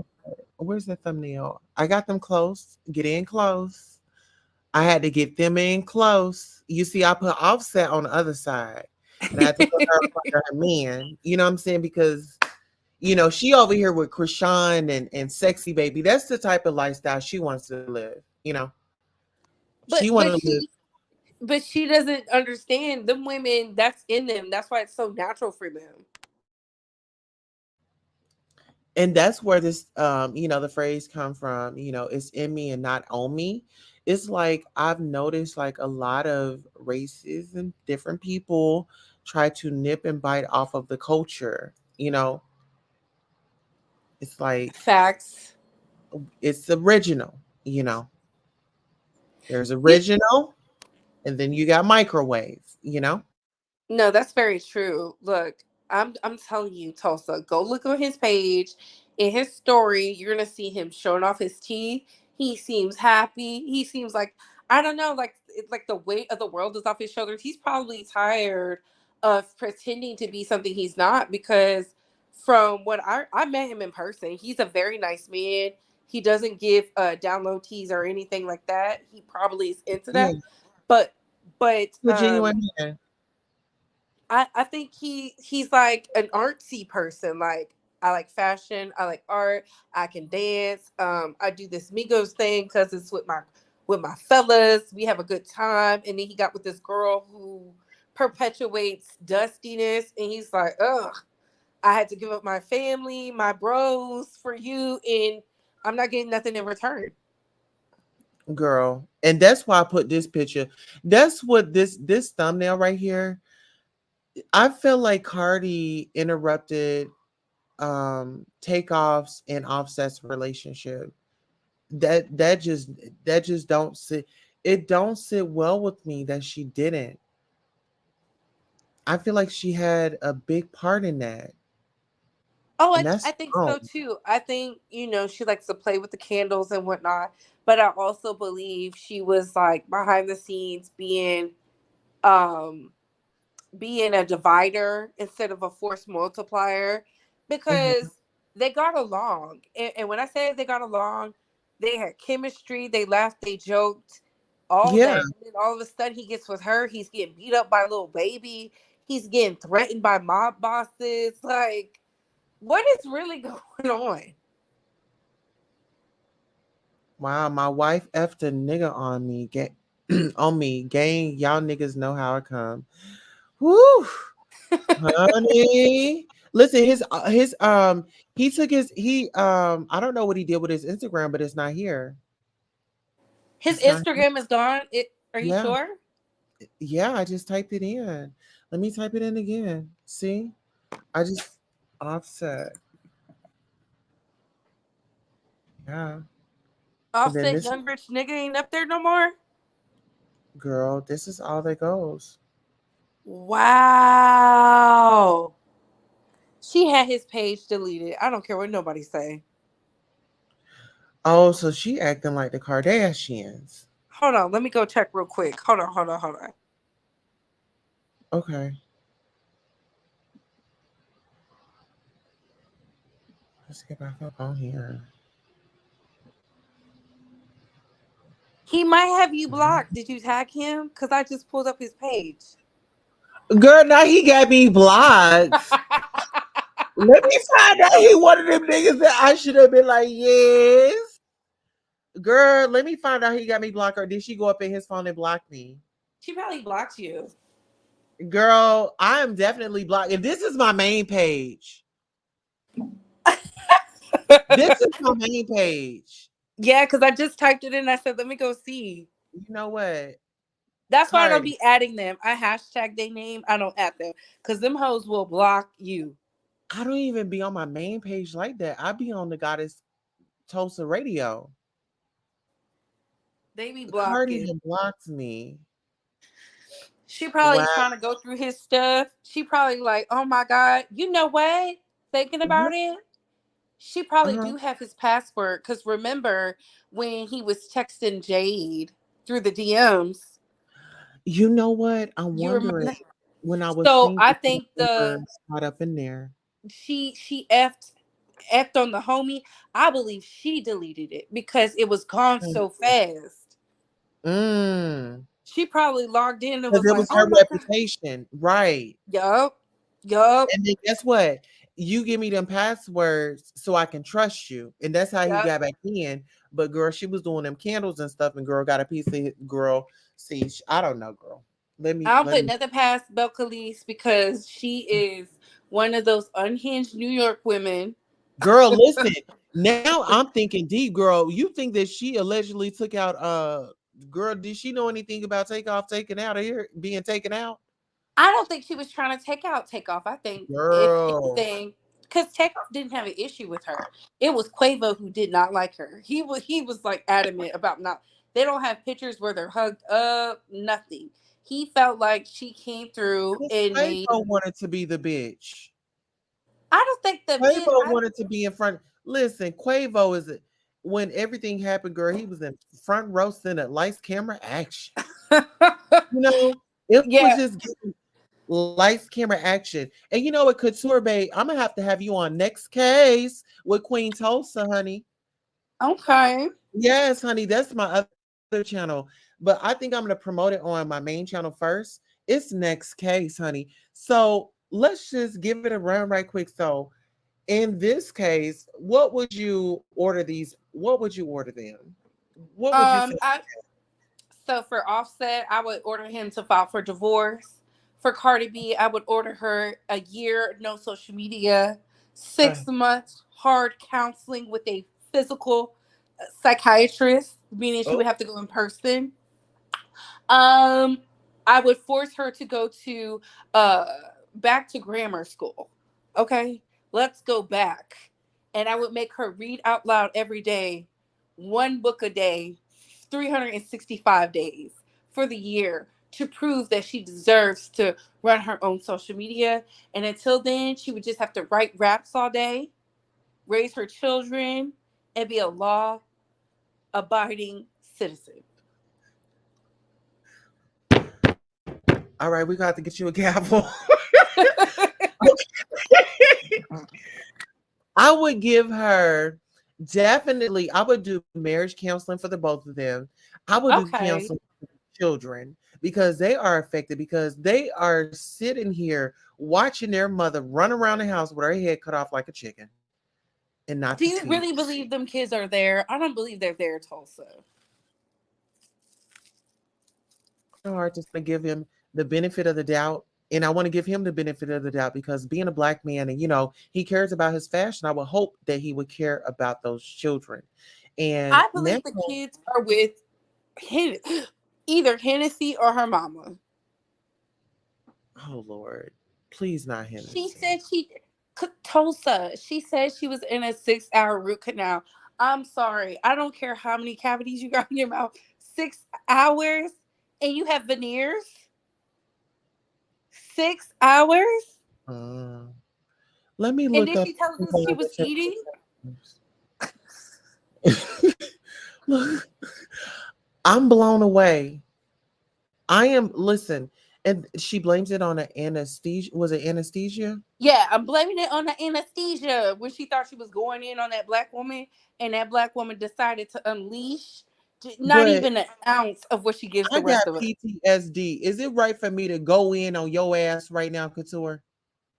where's the thumbnail? I got them close. Get in close. I had to get them in close. You see, I put Offset on the other side, and I had to put her up under her man. You know what I'm saying? Because she over here with Krishan and Sexy Baby. That's the type of lifestyle she wants to live. but She want but to live, she but she doesn't understand them women. That's in them. That's why it's so natural for them. and that's where this, the phrase come from. It's in me and not on me. It's like I've noticed, like a lot of races and different people try to nip and bite off of the culture. It's like Facts. it's original. There's You, original, and then you got microwave. No, that's very true. Look, I'm telling you, Tulsa, go look on his page. In his story, you're gonna see him showing off his teeth. He seems happy. He seems like I don't know, like it's like the weight of the world is off his shoulders. He's probably tired of pretending to be something he's not because from what I met him in person, he's a very nice man. He doesn't give download teas or anything like that. He probably is into Yeah, that. But but the genuine man. I think he's like an artsy person. Like I like fashion, I like art, I can dance. I do this Migos thing because it's with my fellas. We have a good time. And then he got with this girl who perpetuates dustiness, and he's like, ugh, I had to give up my family, my bros for you, and I'm not getting nothing in return. Girl, and that's why I put this picture. That's what this thumbnail right here. I feel like Cardi interrupted Takeoff's and Offset's relationship. That just don't sit, it don't sit well with me that she didn't. I feel like she had a big part in that. Oh, And I that's think wrong. so too. I think, she likes to play with the candles and whatnot. But I also believe she was like behind the scenes being um being a divider instead of a force multiplier, because they got along. And when I say they got along, they had chemistry, they laughed, they joked, all Yeah. that. And then all of a sudden he gets with her, he's getting beat up by little baby, he's getting threatened by mob bosses. Like, what is really going on? Wow, my wife effed a nigga on me. On me. Gang, y'all niggas know how it come. Woo! Honey. Listen, he took I don't know what he did with his Instagram, but it's not here. His It's not here. Instagram is gone. Are you Yeah. sure? Yeah, I just typed it in. Let me type it in again. See? I just offset. Yeah. And then Offset this young rich nigga ain't up there no more. girl, this is all that goes. Wow. She had his page deleted. I don't care what nobody say. Oh, so she acting like the Kardashians. Hold on, let me go check real quick. Hold on. Okay. Let's get back up on here. He might have you blocked. Did you tag him? Because I just pulled up his page. Girl, now he got me blocked. Let me find out he one of them niggas that I should have been like, yes. Girl, let me find out he got me blocked, or did she go up in his phone and block me? She probably blocked you. Girl, I am definitely blocked. And this is my main page. This is my main page. Yeah, because I just typed it in. I said, let me go see. You know what? That's why I don't Cardi. be adding them. I hashtag their name. I don't add them. Because them hoes will block you. I don't even be on my main page like that. I be on the Goddess Tulsa radio. They be Cardi blocking. done blocked me. She probably Wow. trying to go through his stuff. She probably like, oh my God. You know what? Thinking about it. She probably do have his password. Because remember when he was texting Jade through the DMs. You know what? I'm You wondering remember? when I was So seeing I the think caught up in there. she effed on the homie. I believe she deleted it because it was gone so fast. She probably logged in and Because was it like, was oh her my God. reputation. Right. Yup. And then guess what? You give me them passwords so I can trust you. And that's how he got back in. But girl, she was doing them candles and stuff, and girl got a piece of it. Girl, see, I don't know, girl. Let I don't me put nothing past Belcalis because she is one of those unhinged New York women. girl, listen. Now I'm thinking deep, girl. You think that she allegedly took out girl, did she know anything about taking out of here, being taken out? I don't think she was trying to take off. I think if Girl. anything, because Takeoff didn't have an issue with her. It was Quavo who did not like her. He was like adamant about not. They don't have pictures where they're hugged up. Nothing. He felt like she came through and made. Quavo wanted to be the bitch. I don't think the men. Quavo wanted to be in front. Listen, Quavo is when everything happened, girl. He was in front row center, lights, camera, action. You know, it was just lights, camera, action. And you know what, Couture Bay, I'm gonna have to have you on next case with Queen Tulsa, honey. Okay. Yes, honey, that's my other channel. But I think I'm gonna promote it on my main channel first. It's next case, honey. So let's just give it a run right quick. So in this case, what would you order these? What would you order them? What would you say? So for Offset, I would order him to file for divorce. For Cardi B, I would order her a year, no social media, 6 months hard counseling with a physical psychiatrist, meaning she would have to go in person. I would force her to go to back to grammar school. Okay, let's go back, and I would make her read out loud every day, one book a day, 365 days for the year to prove that she deserves to run her own social media. And until then, she would just have to write raps all day, raise her children, and be a law abiding citizen. All right, we got to get you a gavel. I would give her definitely, I would do marriage counseling for the both of them. I would do Okay. counseling for children because they are affected because they are sitting here watching their mother run around the house with her head cut off like a chicken and not Do to you see it. really believe them kids are there? I don't believe they're there, Tulsa. Hard to give him the benefit of the doubt. And I want to give him the benefit of the doubt because being a black man and he cares about his fashion, I would hope that he would care about those children. And I now, believe the kids are with either Hennessy or her mama. oh Lord, please not She Hennessy. said Tulsa. She said she was in a 6-hour root canal. I'm sorry. I don't care how many cavities you got in your mouth. 6 hours, and you have veneers. 6 hours, Uh, let me and look then up. she tells us she was eating. Look, I'm blown away. I am. Listen, and she blames it on an anesthesia. Was it anesthesia? Yeah, I'm blaming it on the anesthesia when she thought she was going in on that black woman, and that black woman decided to unleash not But even an ounce of what she gives I the got rest of us. PTSD. Is it right for me to go in on your ass right now, Couture?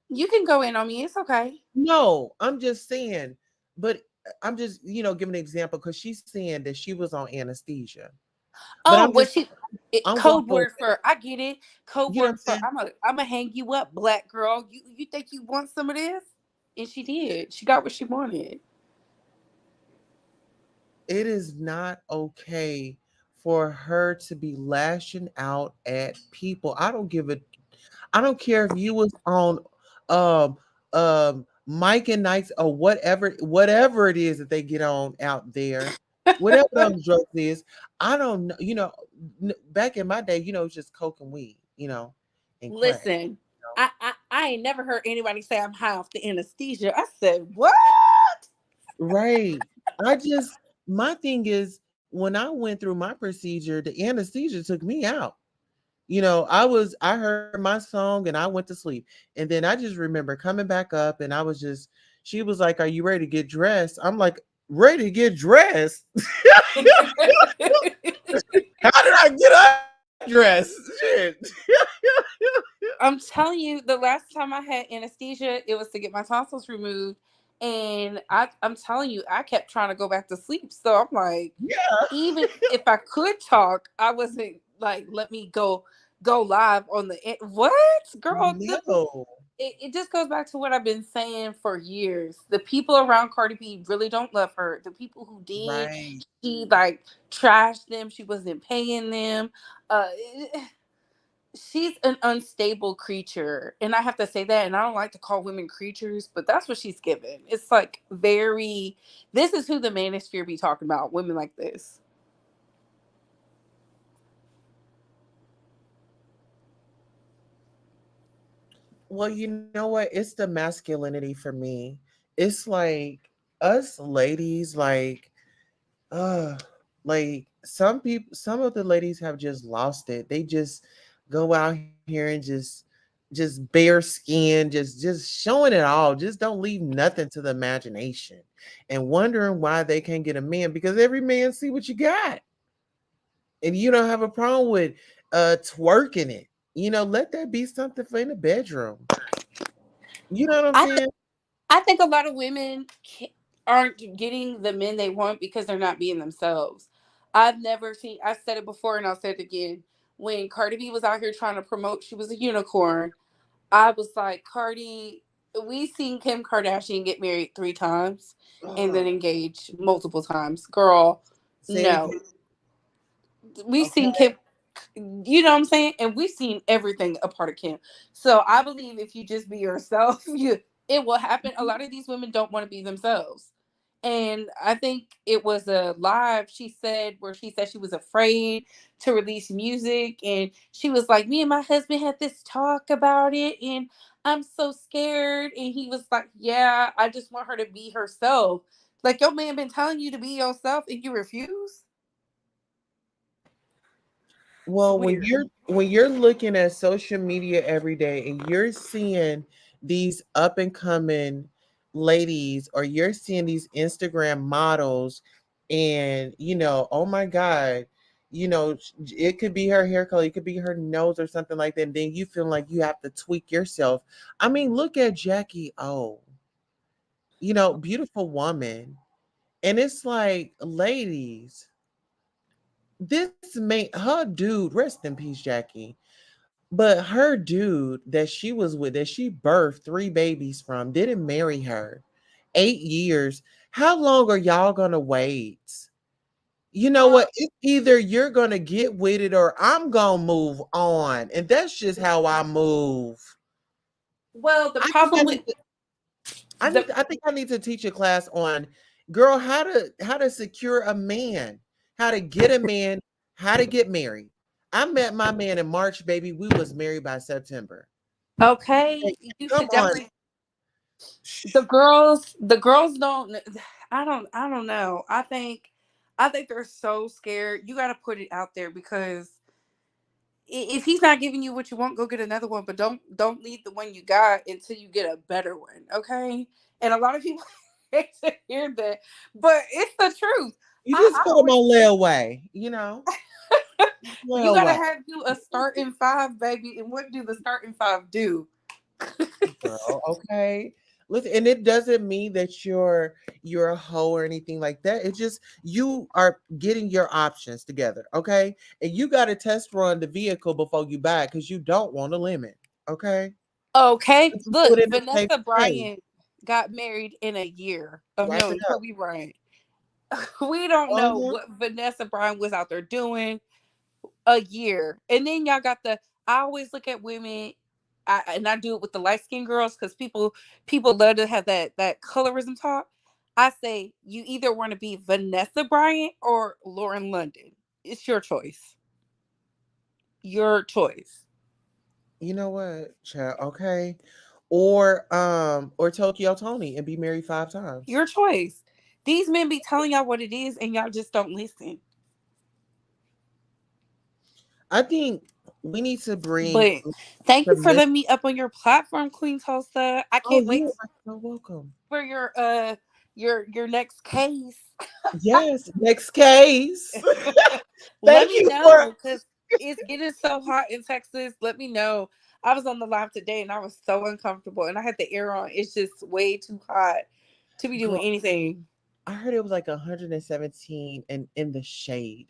You can go in on me. It's okay. No, I'm just saying. But I'm just, giving an example because she's saying that she was on anesthesia. But Oh, I'm what just, she I'm going code to, word for I get it. Code you know what I'm word for saying? I'm gonna hang you up, black girl. You think you want some of this? And she did. She got what she wanted. It is not okay for her to be lashing out at people. I don't care if you was on um Mike and Nikes or whatever it is that they get on out there. Whatever those drugs is, I don't know. Back in my day, it's just coke and weed, and crack. Listen, I ain't never heard anybody say I'm high off the anesthesia. I said, what? Right. I just my thing is when I went through my procedure, the anesthesia took me out. I heard my song and I went to sleep. And then I just remember coming back up and she was like, "Are you ready to get dressed?" I'm like, "Ready to get dressed?" How did I get undressed? Shit. I'm telling you, the last time I had anesthesia, it was to get my tonsils removed. And I'm telling you, I kept trying to go back to sleep. So I'm like, Yeah. even if I could talk, I wasn't like, let me go live on what, girl? No. It just goes back to what I've been saying for years. The people around Cardi B really don't love her. The people who did, Right. she like trashed them. She wasn't paying them. Uh, she's an unstable creature, and I have to say that. And I don't like to call women creatures, but that's what she's given. It's like very. This is who the manosphere be talking about. Women like this. Well, you know what? It's the masculinity for me. It's like us ladies, uh some of the ladies have just lost it. They just go out here and just bare skin, just showing it all. Just don't leave nothing to the imagination and wondering why they can't get a man because every man see what you got. And you don't have a problem with twerking it. Let that be something for in the bedroom. You know what I'm I saying? I think a lot of women aren't getting the men they want because they're not being themselves. I've never seen. I've said it before and I'll say it again. When Cardi B was out here trying to promote she was a unicorn, I was like, Cardi, we seen Kim Kardashian get married 3 times and then engaged multiple times. Girl, Say it no. again. We Okay. seen Kim, you know what I'm saying? And we've seen everything a part of Kim. So I believe if you just be yourself, it will happen. A lot of these women don't want to be themselves. And I think it was a live she said where she said she was afraid to release music. And she was like, me and my husband had this talk about it. And I'm so scared. And he was like, yeah, I just want her to be herself. Like, your man been telling you to be yourself and you refuse? It's Well, weird. when you're looking at social media every day and you're seeing these up and coming ladies, or you're seeing these Instagram models, and oh my God, it could be her hair color, it could be her nose or something like that. And then you feel like you have to tweak yourself. I mean, look at Jackie O, beautiful woman. And it's like, ladies, this made her dude, rest in peace, Jackie. But her dude that she was with, that she birthed 3 babies from, didn't marry her. 8 years. How long are y'all gonna wait? You know what? It's either you're gonna get with it or I'm gonna move on. And that's just how I move. Well, the I think I problem with need to, the I think I need to teach a class on, girl, how to secure a man, how to get a man, how to get married. I met my man in March, baby. We was married by September. okay, Like, you come should on. definitely the girls don't. I don't know. I think they're so scared. You got to put it out there, because if he's not giving you what you want, go get another one. But don't leave the one you got until you get a better one. Okay. And a lot of people hate to hear that, but it's the truth. You just I put them always on layaway, you gotta layaway. have you a starting five, baby. And what do the starting five do? Girl, okay. Listen, and it doesn't mean that you're a hoe or anything like that. It's just you are getting your options together, okay? And you got to test run the vehicle before you buy it, because you don't want a limit, okay? Okay, But you do look, it in a safe Vanessa space. Bryant got married in a year of Wrap it knowing up. Kobe Bryant. We don't know Uh-huh. what Vanessa Bryant was out there doing a year. And then y'all got I always look at women, and I do it with the light skinned girls, because people love to have that colorism talk. I say you either want to be Vanessa Bryant or Lauren London. It's your choice. Your choice. You know what, child, okay? Or Tokyo Tony and be married 5 times. Your choice. These men be telling y'all what it is, and y'all just don't listen. I think we need to bring But thank you for submission. letting me up on your platform, Queen Tulsa. I Oh, can't wait you are so welcome. for your next case. Yes, next case. Let Thank me you for know, because it's getting so hot in Texas. Let me know. I was on the live today and I was so uncomfortable, and I had the air on. It's just way too hot to be doing girl. anything. I heard it was like 117 and in the shade.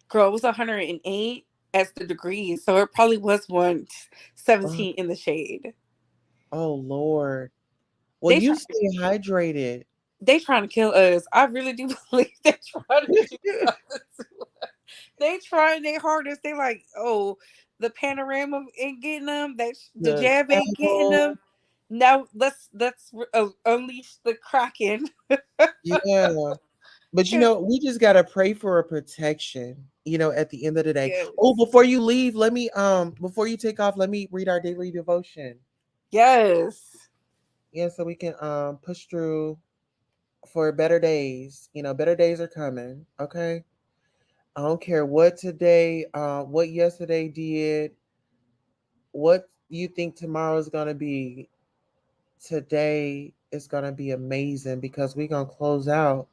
Girl, it was 108 as the degrees, so it probably was Oh, 117 in the shade. oh Lord. Well, They you try, stay hydrated. they trying to kill us. I really do believe they trying to do something to us. They trying their hardest. They like, oh, the panorama ain't getting them. The The jab ain't getting travel. them. Now let's unleash the kraken. Yeah. But we just gotta pray for a protection, at the end of the day. Yes, Oh, before you leave, before you take off, let me read our daily devotion. yes. Yeah, so we can push through for better days. Better days are coming. Okay. I don't care what yesterday did, what you think tomorrow is gonna be. Today is gonna be amazing, because we're gonna close out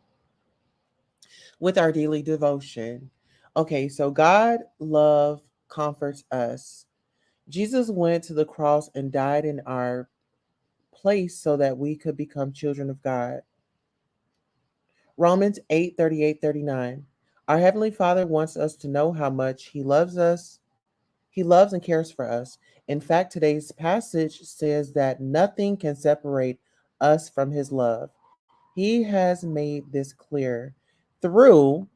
with our daily devotion. Okay, so God love comforts us. Jesus went to the cross and died in our place so that we could become children of God. Romans 8:38-39. Our Heavenly Father wants us to know how much He loves us. He loves and cares for us. In fact, today's passage says that nothing can separate us from His love. He has made this clear through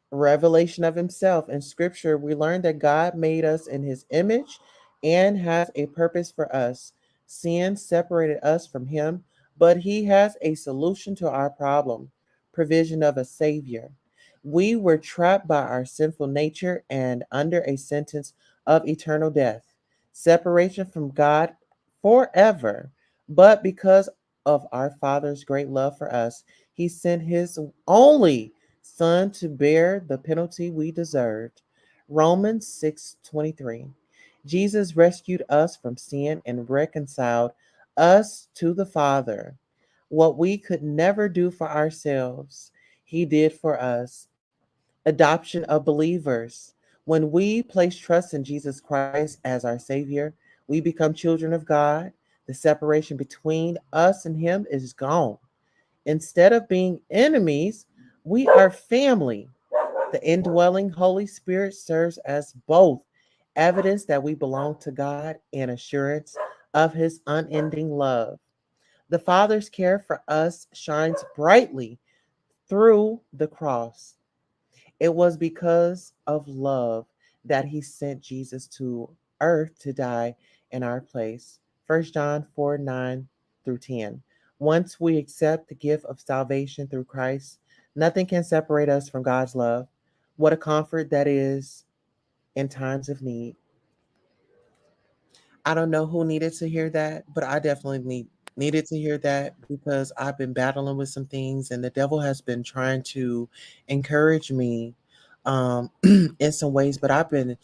revelation of Himself. In Scripture, we learn that God made us in His image and has a purpose for us. Sin separated us from Him, but He has a solution to our problem: provision of a Savior. We were trapped by our sinful nature and under a sentence of eternal death, separation from God forever. But because of our Father's great love for us, He sent His only Son to bear the penalty we deserved. Romans 6:23. Jesus rescued us from sin and reconciled us to the Father. What we could never do for ourselves, he did for us. Adoption of believers. When we place trust in Jesus Christ as our Savior, we become children of God. The separation between us and Him is gone. Instead of being enemies, we are family. The indwelling Holy Spirit serves as both evidence that we belong to God and assurance of His unending love. The Father's care for us shines brightly through the cross. It was because of love that he sent Jesus to earth to die in our place. 1 John 4:9 through 10. Once we accept the gift of salvation through Christ, nothing can separate us from God's love. What a comfort that is in times of need. I don't know who needed to hear that, but I definitely needed to hear that because I've been battling with some things and the devil has been trying to encourage me in some ways, but I've been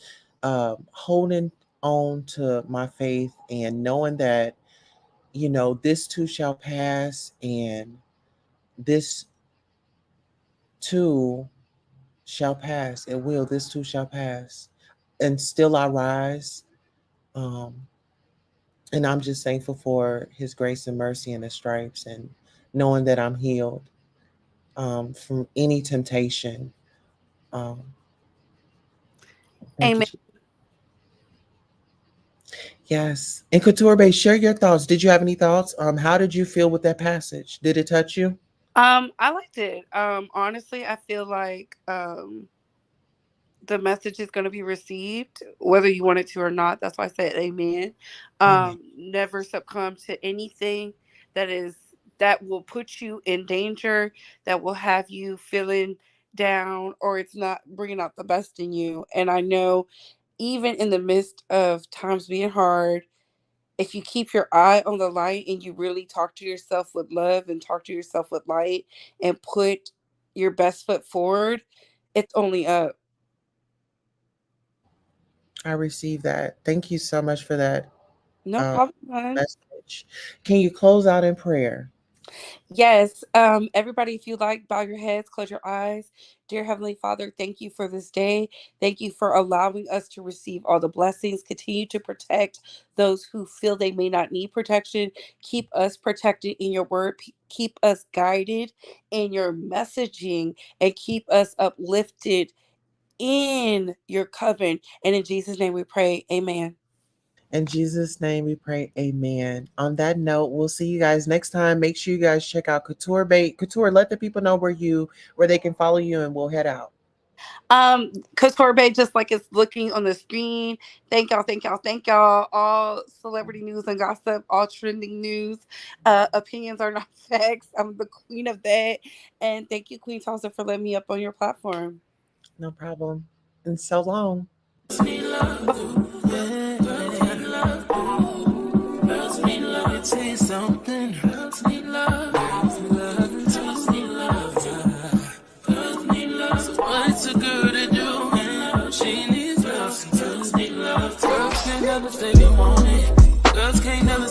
holding on to my faith and knowing that, this too shall pass and this too shall pass. It will, this too shall pass. And still I rise. Um, And I'm just thankful for his grace and mercy and the stripes and knowing that I'm healed from any temptation. Um, thank you. Amen. Yes. And Couture Bay, share your thoughts. Did you have any thoughts? How did you feel with that passage? Did it touch you? I liked it. Honestly, I feel like the message is going to be received whether you want it to or not. That's why I said amen. Amen. Never succumb to anything that is that will put you in danger, that will have you feeling down, or it's not bringing out the best in you. And I know even in the midst of times being hard, if you keep your eye on the light and you really talk to yourself with love and talk to yourself with light and put your best foot forward, it's only up. I received that. Thank you so much for that No uh, problem, hon. message. Can you close out in prayer? Yes. Everybody, if you like, bow your heads, close your eyes. Dear Heavenly Father, thank you for this day. Thank you for allowing us to receive all the blessings. Continue to protect those who feel they may not need protection. Keep us protected in your word. Keep us guided in your messaging and keep us uplifted in your covenant. And in Jesus' name we pray. Amen. In Jesus' name we pray, amen. On that note, we'll see you guys next time. Make sure you guys check out Couture Bait. Couture, let the people know where they can follow you and we'll head out. Couture Bay, just like it's looking on the screen. Thank y'all, thank y'all, thank y'all. All celebrity news and gossip, all trending news. Opinions are not facts. I'm the queen of that. And thank you, Queen Tulsa, for letting me up on your platform. No problem. And so long. What's a girl to do? She needs love. Girls need love. Girls can't never say they want it. Girls can't never